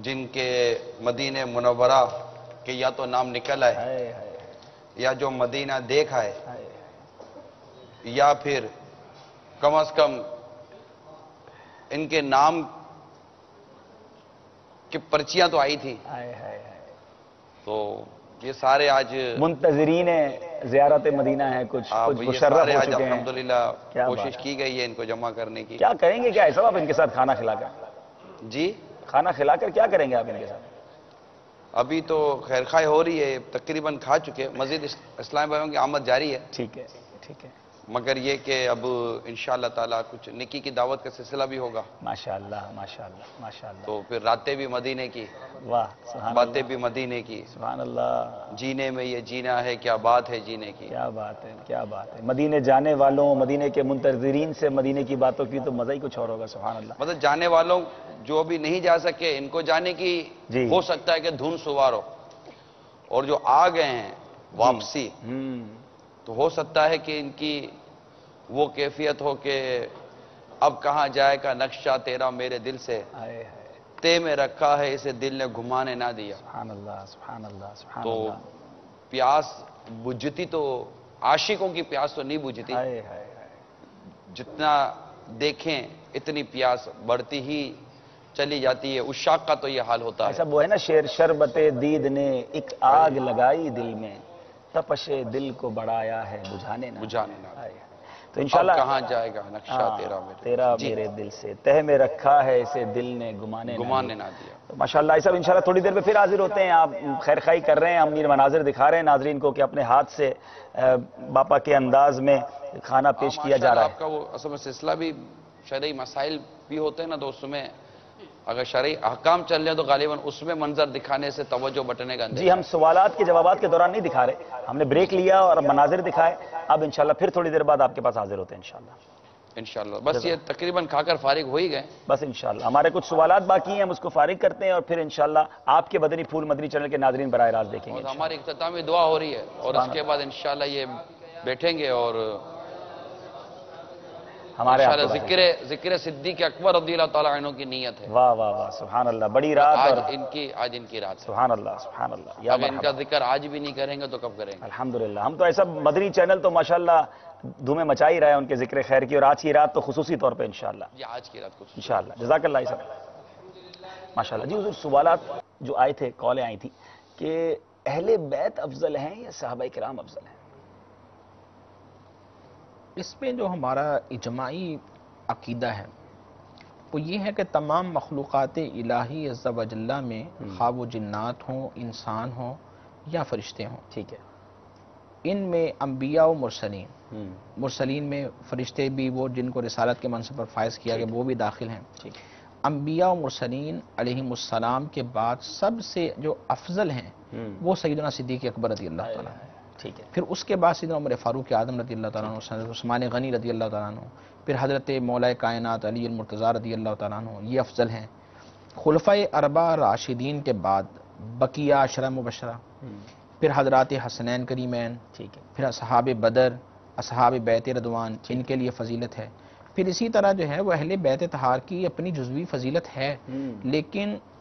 جن کے مدینہ منورہ کہ یا تو نام نکل آئے یا جو مدینہ دیکھ آئے یا پھر کم از کم ان کے نام کی پرچیاں تو آئی تھی، تو یہ سارے آج منتظرین زیارت مدینہ ہیں، کچھ یہ مشرف سارے ہو آج چکے ہیں. الحمدللہ کیا کوشش کی گئی ہے ان کو جمع کرنے کی. کیا کریں گے، کیا ہے صاحب آپ ان کے ساتھ کھانا کھلا کر؟ جی کھانا کھلا کر کیا کریں گے آپ ان کے ساتھ؟ ابھی تو خیر خواہ ہو رہی ہے، تقریباً کھا چکے، مزید اسلام بھائیوں کی آمد جاری ہے، ٹھیک ہے ٹھیک ہے. مگر یہ کہ اب انشاءاللہ تعالیٰ کچھ نکی کی دعوت کا سلسلہ بھی ہوگا، ماشاءاللہ ماشاءاللہ ماشاءاللہ. تو پھر راتیں بھی مدینے کی، واہ سبحان باتیں اللہ بھی مدینے کی. سبحان اللہ. جینے میں یہ جینا ہے، کیا بات ہے جینے کی. کیا بات ہے کیا بات ہے. مدینے جانے والوں، مدینے کے منتظرین سے مدینے کی باتوں کی تو مزہ ہی کچھ اور ہوگا. سبحان اللہ. مطلب جانے والوں جو ابھی نہیں جا سکے ان کو جانے کی جی. ہو سکتا ہے کہ دھن سوار ہو، اور جو آ گئے ہیں واپسی تو ہو سکتا ہے کہ ان کی وہ کیفیت ہو کہ اب کہاں جائے گا نقشہ تیرا میرے دل سے، ہائے تے میں رکھا ہے اسے دل نے گھمانے نہ دیا. سبحان اللہ سبحان اللہ سبحان تو اللہ. پیاس بجھتی تو عاشقوں کی پیاس تو نہیں بجھتی، ہائے ہائے. جتنا دیکھیں اتنی پیاس بڑھتی ہی چلی جاتی ہے. عشاق کا تو یہ حال ہوتا ہے. ایسا وہ ہے نا شعر، شربت دید نے ایک آگ لگائی دل میں، تپش دل کو بڑھایا ہے بجھانے نہ. بجھانے نہ. تو انشاءاللہ اب کہاں جائے گا نقشہ تیرا میرے دل سے، تہ میں رکھا ہے اسے دل نے گمانے نہ دیا. تو ماشاءاللہ صاحب انشاءاللہ تھوڑی دیر میں پھر حاضر ہوتے ہیں. آپ خیر خواہی کر رہے ہیں، ہم یہ مناظر دکھا رہے ہیں ناظرین کو کہ اپنے ہاتھ سے باپا کے انداز میں کھانا پیش کیا جا رہا ہے. آپ کا وہ اصل میں سلسلہ بھی شرعی مسائل بھی ہوتے ہیں نا، تو اس میں اگر شرعی احکام چل رہے ہیں تو غالباً اس میں منظر دکھانے سے توجہ بٹنے کا اندیشہ. جی، ہم سوالات کے جوابات کے دوران نہیں دکھا رہے، ہم نے بریک لیا اور مناظر دکھائے. اب انشاءاللہ پھر تھوڑی دیر بعد آپ کے پاس حاضر ہوتے ہیں انشاءاللہ. بس یہ تقریباً کھا کر فارغ ہو ہی گئے. بس انشاءاللہ ہمارے کچھ سوالات باقی ہیں، ہم اس کو فارغ کرتے ہیں اور پھر انشاءاللہ آپ کے مدنی پھول مدنی چینل کے ناظرین براہ راست دیکھیں گے. اور ہماری اختتامی دعا ہو رہی ہے اور اس کے بعد انشاءاللہ یہ بیٹھیں گے اور ہمارے ذکر صدیق اکبر رضی اللہ تعالیٰ عنہ کی نیت ہے. واہ واہ واہ سبحان اللہ. بڑی رات آج اور ان کی رات ہے. سبحان اللہ سبحان اللہ. یا اگر ان کا مرحبا. ذکر آج بھی نہیں کریں گے تو کب کریں گے؟ الحمدللہ ہم تو ایسا مدنی چینل تو ماشاءاللہ دھومیں مچا ہی رہے ہیں ان کے ذکر خیر کی، اور آج کی رات تو خصوصی طور پہ انشاءاللہ یہ آج کی رات کو انشاءاللہ. جزاک اللہ صاحب ماشاءاللہ. جی حضور سوالات جو آئے تھے، کالیں آئی تھی کہ اہل بیت افضل ہیں یا صحابہ کرام افضل ہیں؟ اس میں جو ہمارا اجماعی عقیدہ ہے وہ یہ ہے کہ تمام مخلوقات الہی عز و جل میں خواہ وہ جنات ہوں، انسان ہوں یا فرشتے ہوں، ٹھیک ہے، ان میں انبیاء و مرسلین میں فرشتے بھی وہ جن کو رسالت کے منصب پر فائز کیا گیا وہ بھی داخل ہیں. انبیاء و مرسلین علیہم السلام کے بعد سب سے جو افضل ہیں وہ سیدنا صدیق اکبر رضی اللہ تعالیٰ عنہ. ٹھیک ہے. پھر اس کے بعد سیدنا عمر فاروق اعظم رضی اللہ تعالیٰ عنہ، حضرت عثمان غنی رضی اللہ تعالیٰ عنہ، پھر حضرت مولا کائنات علی المرتضیٰ رضی اللہ تعالیٰ عنہ، یہ افضل ہیں. خلفائے اربعہ راشدین کے بعد بقیہ عشرہ مبشرہ، پھر حضرات حسنین کریمین، ٹھیک ہے، پھر اصحاب بدر، اصحاب بیت رضوان، ان کے لیے فضیلت ہے. پھر اسی طرح جو ہے وہ اہل بیت طہار کی اپنی جزوی فضیلت ہے، لیکن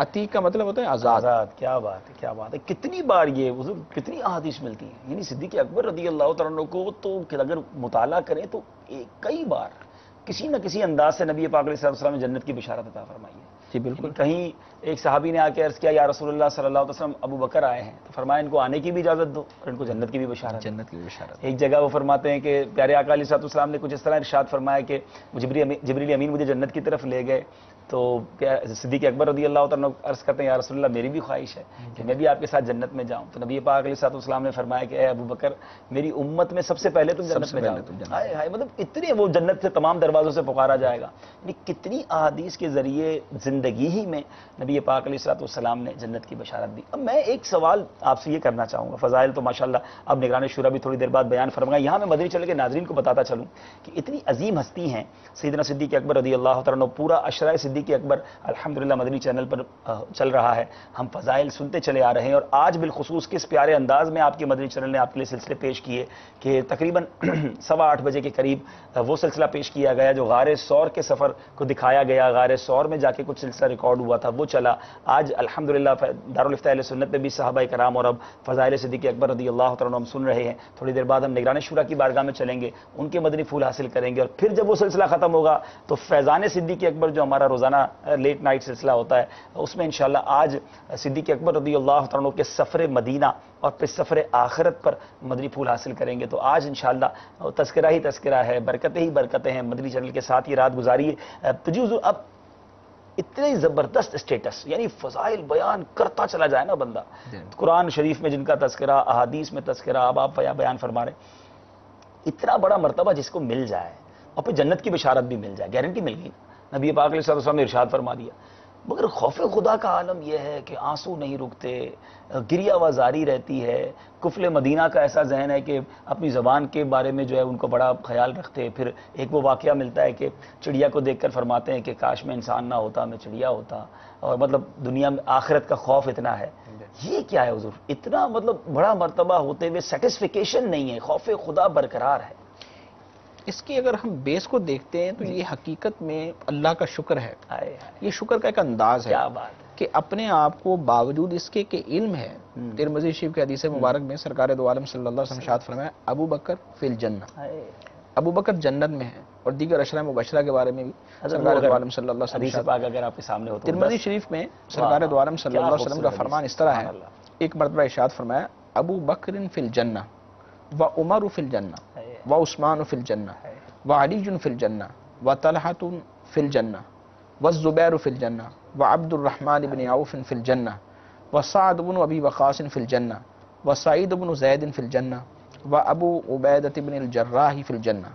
عتیق کا مطلب ہوتا ہے آزاد. کیا بات ہے، کیا بات ہے. کتنی بار یہ حضور کتنی احادیث ملتی ہیں، یعنی صدیق اکبر رضی اللہ تعالیٰ عنہ کو تو اگر مطالعہ کریں تو کئی بار کسی نہ کسی انداز سے نبی پاک علیہ السلام نے جنت کی بشارت عطا فرمائی ہے. جی بالکل. کہیں ایک صحابی نے آ کے عرض کیا یا رسول اللہ صلی اللہ علیہ وسلم ابو بکر آئے ہیں، تو فرمایا ان کو آنے کی بھی اجازت دو اور ان کو جنت کی بھی بشارت. جنت کی بشارت. ایک جگہ وہ فرماتے ہیں کہ پیارے آقا علیہ السلام نے کچھ اس طرح ارشاد فرمایا کہ جبریل امین مجھے جنت کی طرف لے گئے، تو صدیق اکبر رضی اللہ تعالیٰ عرض کرتے ہیں یا رسول اللہ میری بھی خواہش ہے کہ میں بھی آپ کے ساتھ جنت میں جاؤں. تو نبی پاک علیہ السلام نے فرمایا کہ اے ابو بکر میری امت میں سب سے پہلے تم جنت میں جاؤ. ہائے ہائے، مطلب اتنے وہ جنت سے تمام دروازوں سے پکارا جائے گا. یعنی کتنی احادیث کے ذریعے زندگی ہی میں نبی پاک علیہ السلام نے جنت کی بشارت دی. اب میں ایک سوال آپ سے یہ کرنا چاہوں گا، فضائل تو ماشاءاللہ اب نگران شورا بھی تھوڑی دیر بعد بیان فرمائے. یہاں میں مدنی چینل کے ناظرین کو بتاتا چلوں کہ اتنی عظیم ہستی ہیں سیدنا صدیق اکبر رضی اللہ تعالیٰ عنہ. پورا عشرہ صدیق اکبر الحمدللہ مدنی چینل پر چل رہا ہے، ہم فضائل سنتے چلے آ رہے ہیں. اور آج بالخصوص کس پیارے انداز میں آپ کے مدنی چینل نے آپ کے لیے سلسلے پیش کیے کہ تقریباً 8:15 بجے کے قریب وہ سلسلہ پیش کیا گیا جو غار ثور کے سفر کو دکھایا گیا. غار ثور میں جا کے کچھ سلسلہ ریکارڈ ہوا تھا، وہ چلا. آج الحمدللہ دارالفتہ اہل سنت میں بھی صحابہ کرام اور اب فضائل صدیق اکبر رضی اللہ تعالیٰ عنہ ہم سن رہے ہیں. تھوڑی دیر بعد ہم نگران شورا کی بارگاہ میں چلیں گے، ان کے مدنی پھول حاصل کریں گے، اور پھر جب وہ سلسلہ ختم ہوگا تو فیضان صدیق اکبر جو ہمارا روزانہ لیٹ نائٹ سلسلہ ہوتا ہے اس میں انشاءاللہ آج صدیق اکبر رضی اللہ تعالیٰ عنہ کے سفر مدینہ اور پھر سفر آخرت پر مدنی پھول حاصل کریں گے. تو آج انشاءاللہ تذکرہ ہی تذکرہ ہے، برکتیں ہی برکتیں ہیں. مدنی چینل کے ساتھ یہ رات گزاری ہے. تو جی حضور اب اتنے زبردست اسٹیٹس، یعنی فضائل بیان کرتا چلا جائے نا بندہ، قرآن شریف میں جن کا تذکرہ، احادیث میں تذکرہ، اب آپ بیان فرما رہے ہیں، اتنا بڑا مرتبہ جس کو مل جائے اور پھر جنت کی بشارت بھی مل جائے، گارنٹی مل گئی. نبی پاک علیہ السلام نے ارشاد فرما دیا. مگر خوف خدا کا عالم یہ ہے کہ آنسو نہیں رکتے، گریہ وزاری رہتی ہے. کفل مدینہ کا ایسا ذہن ہے کہ اپنی زبان کے بارے میں جو ہے ان کو بڑا خیال رکھتے. پھر ایک وہ واقعہ ملتا ہے کہ چڑیا کو دیکھ کر فرماتے ہیں کہ کاش میں انسان نہ ہوتا، میں چڑیا ہوتا. اور مطلب دنیا میں آخرت کا خوف اتنا ہے. یہ کیا ہے حضور؟ اتنا مطلب بڑا مرتبہ ہوتے ہوئے سیٹسفیکیشن نہیں ہے، خوف خدا برقرار ہے. اس کی اگر ہم بیس کو دیکھتے ہیں تو یہ حقیقت میں اللہ کا شکر ہے. یہ شکر کا ایک انداز ہے کہ اپنے آپ کو باوجود اس کے کہ علم ہے. ترمذی شریف کے حدیث مبارک میں سرکار دو عالم صلی اللہ علیہ وسلم ارشاد فرمایا ابو بکر فی الجنہ، ابو بکر جنت میں ہے. اور دیگر عشرہ مبشرہ کے بارے میں بھی سرکار دو عالم صلی اللہ علیہ وسلم اگر آپ کے سامنے ہو تو ترمذی شریف میں سرکار دو عالم صلی اللہ علیہ وسلم کا فرمان اس طرح ہے. ایک مرتبہ ارشاد فرمایا ابو بکر فی الجنہ و عمر فی الجنہ و عثمان فی الجنہ و علی فی الجنہ و طلحہ فی الجنہ و زبیر فی الجنہ و عبد الرحمن بن عوف فی الجنہ و سعد بن ابی وقاص فی الجنہ و سعید بن زید فی الجنہ و ابو عبیدۃ بن الجراح فی الجنہ.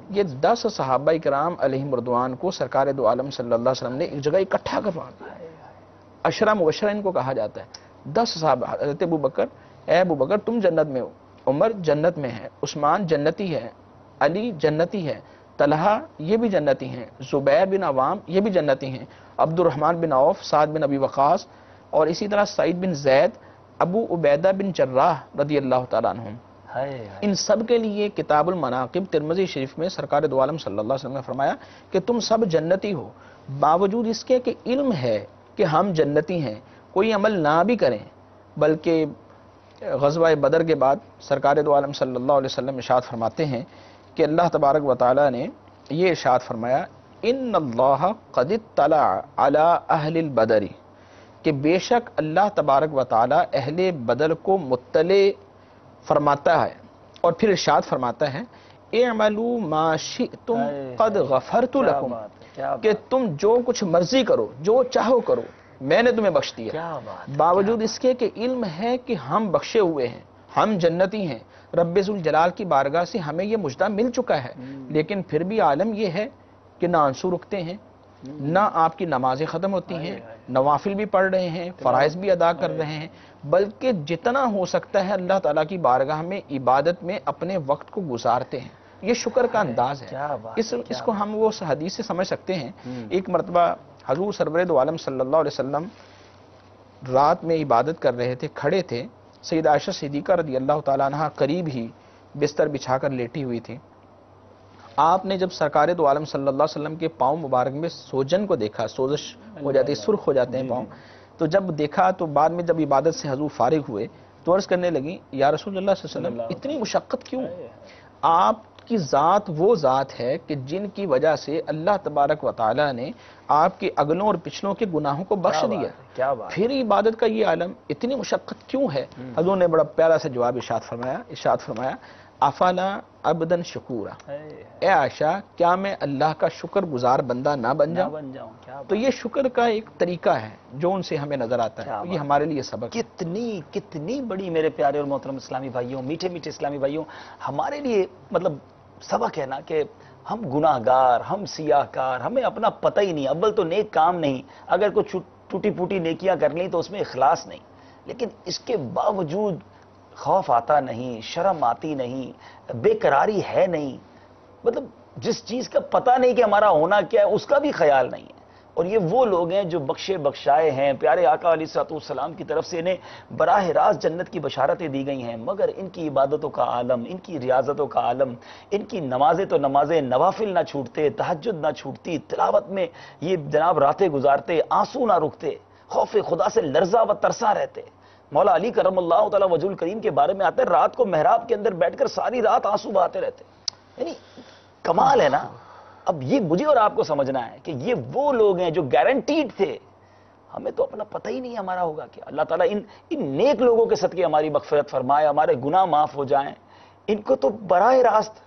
یہ 10 صحابہ کرام علیہم رضوان کو سرکار دو عالم صلی اللہ علیہ وسلم نے ایک جگہ اکٹھا کروا دیا. عشرہ مبشرہ ان کو کہا جاتا ہے. 10 صحابہ، حضرت ابو بکر، اے ابو بکر تم جنت میں ہو، عمر جنت میں ہے، عثمان جنتی ہے، علی جنتی ہے، طلحہ یہ بھی جنتی ہیں، زبیر بن عوام یہ بھی جنتی ہیں، عبد الرحمن بن عوف، سعد بن ابی وقاص، اور اسی طرح سعید بن زید، ابو عبیدہ بن جراح رضی اللہ تعالیٰ عنہم. ان سب کے لیے کتاب المناقب ترمذی شریف میں سرکار دو عالم صلی اللہ علیہ وسلم نے فرمایا کہ تم سب جنتی ہو، باوجود اس کے کہ علم ہے کہ ہم جنتی ہیں، کوئی عمل نہ بھی کریں. بلکہ غزوہ بدر کے بعد سرکار دو عالم صلی اللہ علیہ وسلم ارشاد فرماتے ہیں کہ اللہ تبارک و تعالی نے یہ ارشاد فرمایا ان اللہ قد اطلع علی اہل البدر، کہ بے شک اللہ تبارک و تعالی اہل بدر کو مطلع فرماتا ہے. اور پھر ارشاد فرماتا ہے اعملوا ما شئتم قد غفرت لکم، کہ تم جو کچھ مرضی کرو، جو چاہو کرو، میں نے تمہیں بخش دیا. باوجود اس کے کہ علم ہے کہ ہم بخشے ہوئے ہیں، ہم جنتی ہیں، رب ذوالجلال کی بارگاہ سے ہمیں یہ مجدہ مل چکا ہے، لیکن پھر بھی عالم یہ ہے کہ نہ آنسو رکتے ہیں، نہ آپ کی نمازیں ختم ہوتی ہیں، نوافل بھی پڑھ رہے ہیں، فرائض بھی ادا کر رہے ہیں، بلکہ جتنا ہو سکتا ہے اللہ تعالیٰ کی بارگاہ میں عبادت میں اپنے وقت کو گزارتے ہیں. یہ شکر کا انداز ہے. اس کو ہم وہ حدیث سے سمجھ سکتے ہیں. ایک مرتبہ حضور سرور دو عالم صلی اللہ علیہ وسلم رات میں عبادت کر رہے تھے، کھڑے تھے. سیدہ عائشہ صدیقہ رضی اللہ تعالیٰ عنہ قریب ہی بستر بچھا کر لیٹی ہوئی تھی. آپ نے جب سرکار دو عالم صلی اللہ علیہ وسلم کے پاؤں مبارک میں سوجن کو دیکھا، سوزش ہو جاتی، سرخ ہو جاتے ہیں پاؤں، تو جب دیکھا تو بعد میں جب عبادت سے حضور فارغ ہوئے تو عرض کرنے لگی یا رسول اللہ صلی اللہ علیہ وسلم اتنی مشقت کیوں؟ آپ کی ذات وہ ذات ہے کہ جن کی وجہ سے اللہ تبارک و تعالی نے آپ کے اگلوں اور پچھلوں کے گناہوں کو بخش دیا، پھر عبادت کا یہ عالم اتنی مشقت کیوں ہے؟ حضور نے بڑا پیارا سا جواب ارشاد فرمایا افلا عبدن شکورا، اے عائشہ کیا میں اللہ کا شکر گزار بندہ نہ بن جاؤں؟ تو یہ شکر کا ایک طریقہ ہے جو ان سے ہمیں نظر آتا ہے، یہ ہمارے لیے سبق ہے۔ کتنی بڑی میرے پیارے اور محترم اسلامی بھائیوں، میٹھے میٹھے اسلامی بھائیوں، ہمارے لیے مطلب سبق ہے نا کہ ہم گناہ گار، ہم سیاہ کار، ہمیں اپنا پتہ ہی نہیں، اول تو نیک کام نہیں، اگر کوئی ٹوٹی پھوٹی نیکیاں کر لیں تو اس میں اخلاص نہیں، لیکن اس کے باوجود خوف آتا نہیں، شرم آتی نہیں، بے قراری ہے نہیں، مطلب جس چیز کا پتہ نہیں کہ ہمارا ہونا کیا ہے اس کا بھی خیال نہیں ہے۔ اور یہ وہ لوگ ہیں جو بخشے بخشائے ہیں، پیارے آقا علیہ السلام کی طرف سے انہیں براہ راست جنت کی بشارتیں دی گئی ہیں، مگر ان کی عبادتوں کا عالم، ان کی ریاضتوں کا عالم، ان کی نمازیں تو نمازیں، نوافل نہ چھوٹتے، تہجد نہ چھوٹتی، تلاوت میں یہ جناب راتیں گزارتے، آنسو نہ رکتے، خوف خدا سے لرزا و ترسا رہتے۔ مولا علی کرم اللہ تعالی وجہ الکریم کے بارے میں آتا ہے رات کو محراب کے اندر بیٹھ کر ساری رات آنسو بہاتے رہتے، یعنی کمال ہے نا۔ اب یہ مجھے اور آپ کو سمجھنا ہے کہ یہ وہ لوگ ہیں جو گارنٹیڈ تھے، ہمیں تو اپنا پتہ ہی نہیں ہمارا ہوگا کیا۔ اللہ تعالیٰ ان نیک لوگوں کے صدقے ہماری مغفرت فرمائے، ہمارے گناہ معاف ہو جائیں، ان کو تو براہ راست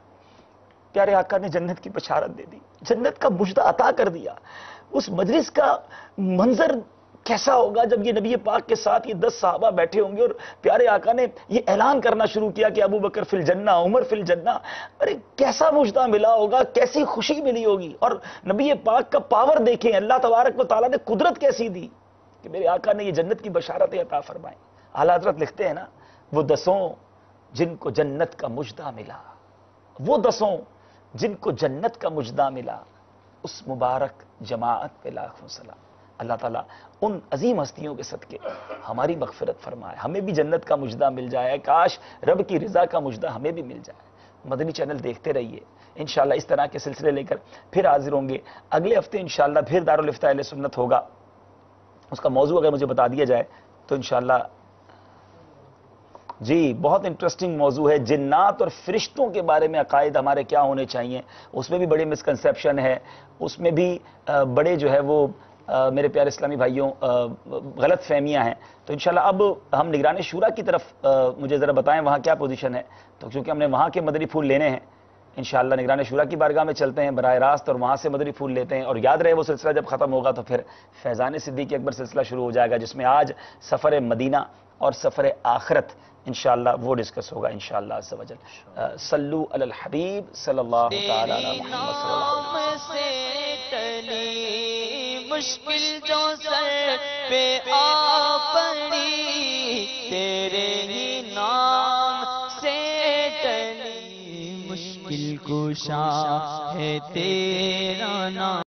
پیارے آقا نے جنت کی بشارت دے دی، جنت کا مژدہ عطا کر دیا۔ اس مجلس کا منظر کیسا ہوگا جب یہ نبی پاک کے ساتھ یہ 10 صحابہ بیٹھے ہوں گے اور پیارے آقا نے یہ اعلان کرنا شروع کیا کہ ابو بکر فی الجنہ، عمر فی الجنہ، ارے کیسا مژدہ ملا ہوگا، کیسی خوشی ملی ہوگی۔ اور نبی پاک کا پاور دیکھیں، اللہ تبارک و تعالیٰ نے قدرت کیسی دی کہ میرے آقا نے یہ جنت کی بشارتیں عطا فرمائیں۔ اعلیٰ حضرت لکھتے ہیں نا وہ 10 جن کو جنت کا مژدہ ملا، وہ 10 جن کو جنت کا مژدہ ملا، اس مبارک جماعت پہ لاکھوں سلام۔ اللہ تعالیٰ ان عظیم ہستیوں کے صدقے ہماری مغفرت فرمائے، ہمیں بھی جنت کا مژدہ مل جائے، کاش رب کی رضا کا مژدہ ہمیں بھی مل جائے۔ مدنی چینل دیکھتے رہیے، انشاءاللہ اس طرح کے سلسلے لے کر پھر حاضر ہوں گے۔ اگلے ہفتے انشاءاللہ پھر دارالفتاء اہل سنت ہوگا، اس کا موضوع اگر مجھے بتا دیا جائے تو انشاءاللہ جی بہت انٹرسٹنگ موضوع ہے، جنات اور فرشتوں کے بارے میں عقائد ہمارے کیا ہونے چاہیے، اس میں بھی بڑے مسکنسیپشن ہے، اس میں بھی بڑے جو ہے وہ میرے پیارے اسلامی بھائیوں غلط فہمیاں ہیں۔ تو انشاءاللہ اب ہم نگران شورا کی طرف مجھے ذرا بتائیں وہاں کیا پوزیشن ہے، تو کیونکہ ہم نے وہاں کے مدنی پھول لینے ہیں، انشاءاللہ نگران شورا کی بارگاہ میں چلتے ہیں براہ راست اور وہاں سے مدنی پھول لیتے ہیں۔ اور یاد رہے وہ سلسلہ جب ختم ہوگا تو پھر فیضان صدیق اکبر سلسلہ شروع ہو جائے گا، جس میں آج سفر مدینہ اور سفر آخرت انشاءاللہ وہ ڈسکس ہوگا انشاءاللہ عز و جل۔ صلو علی الحبیب صلی اللہ تعالی علی محمد صلی اللہ علیہ وسلم۔ مشکل جو سر پہ آ پڑی تیرے ہی نام سے ٹلی، مشکل کشا ہے تیرا نام۔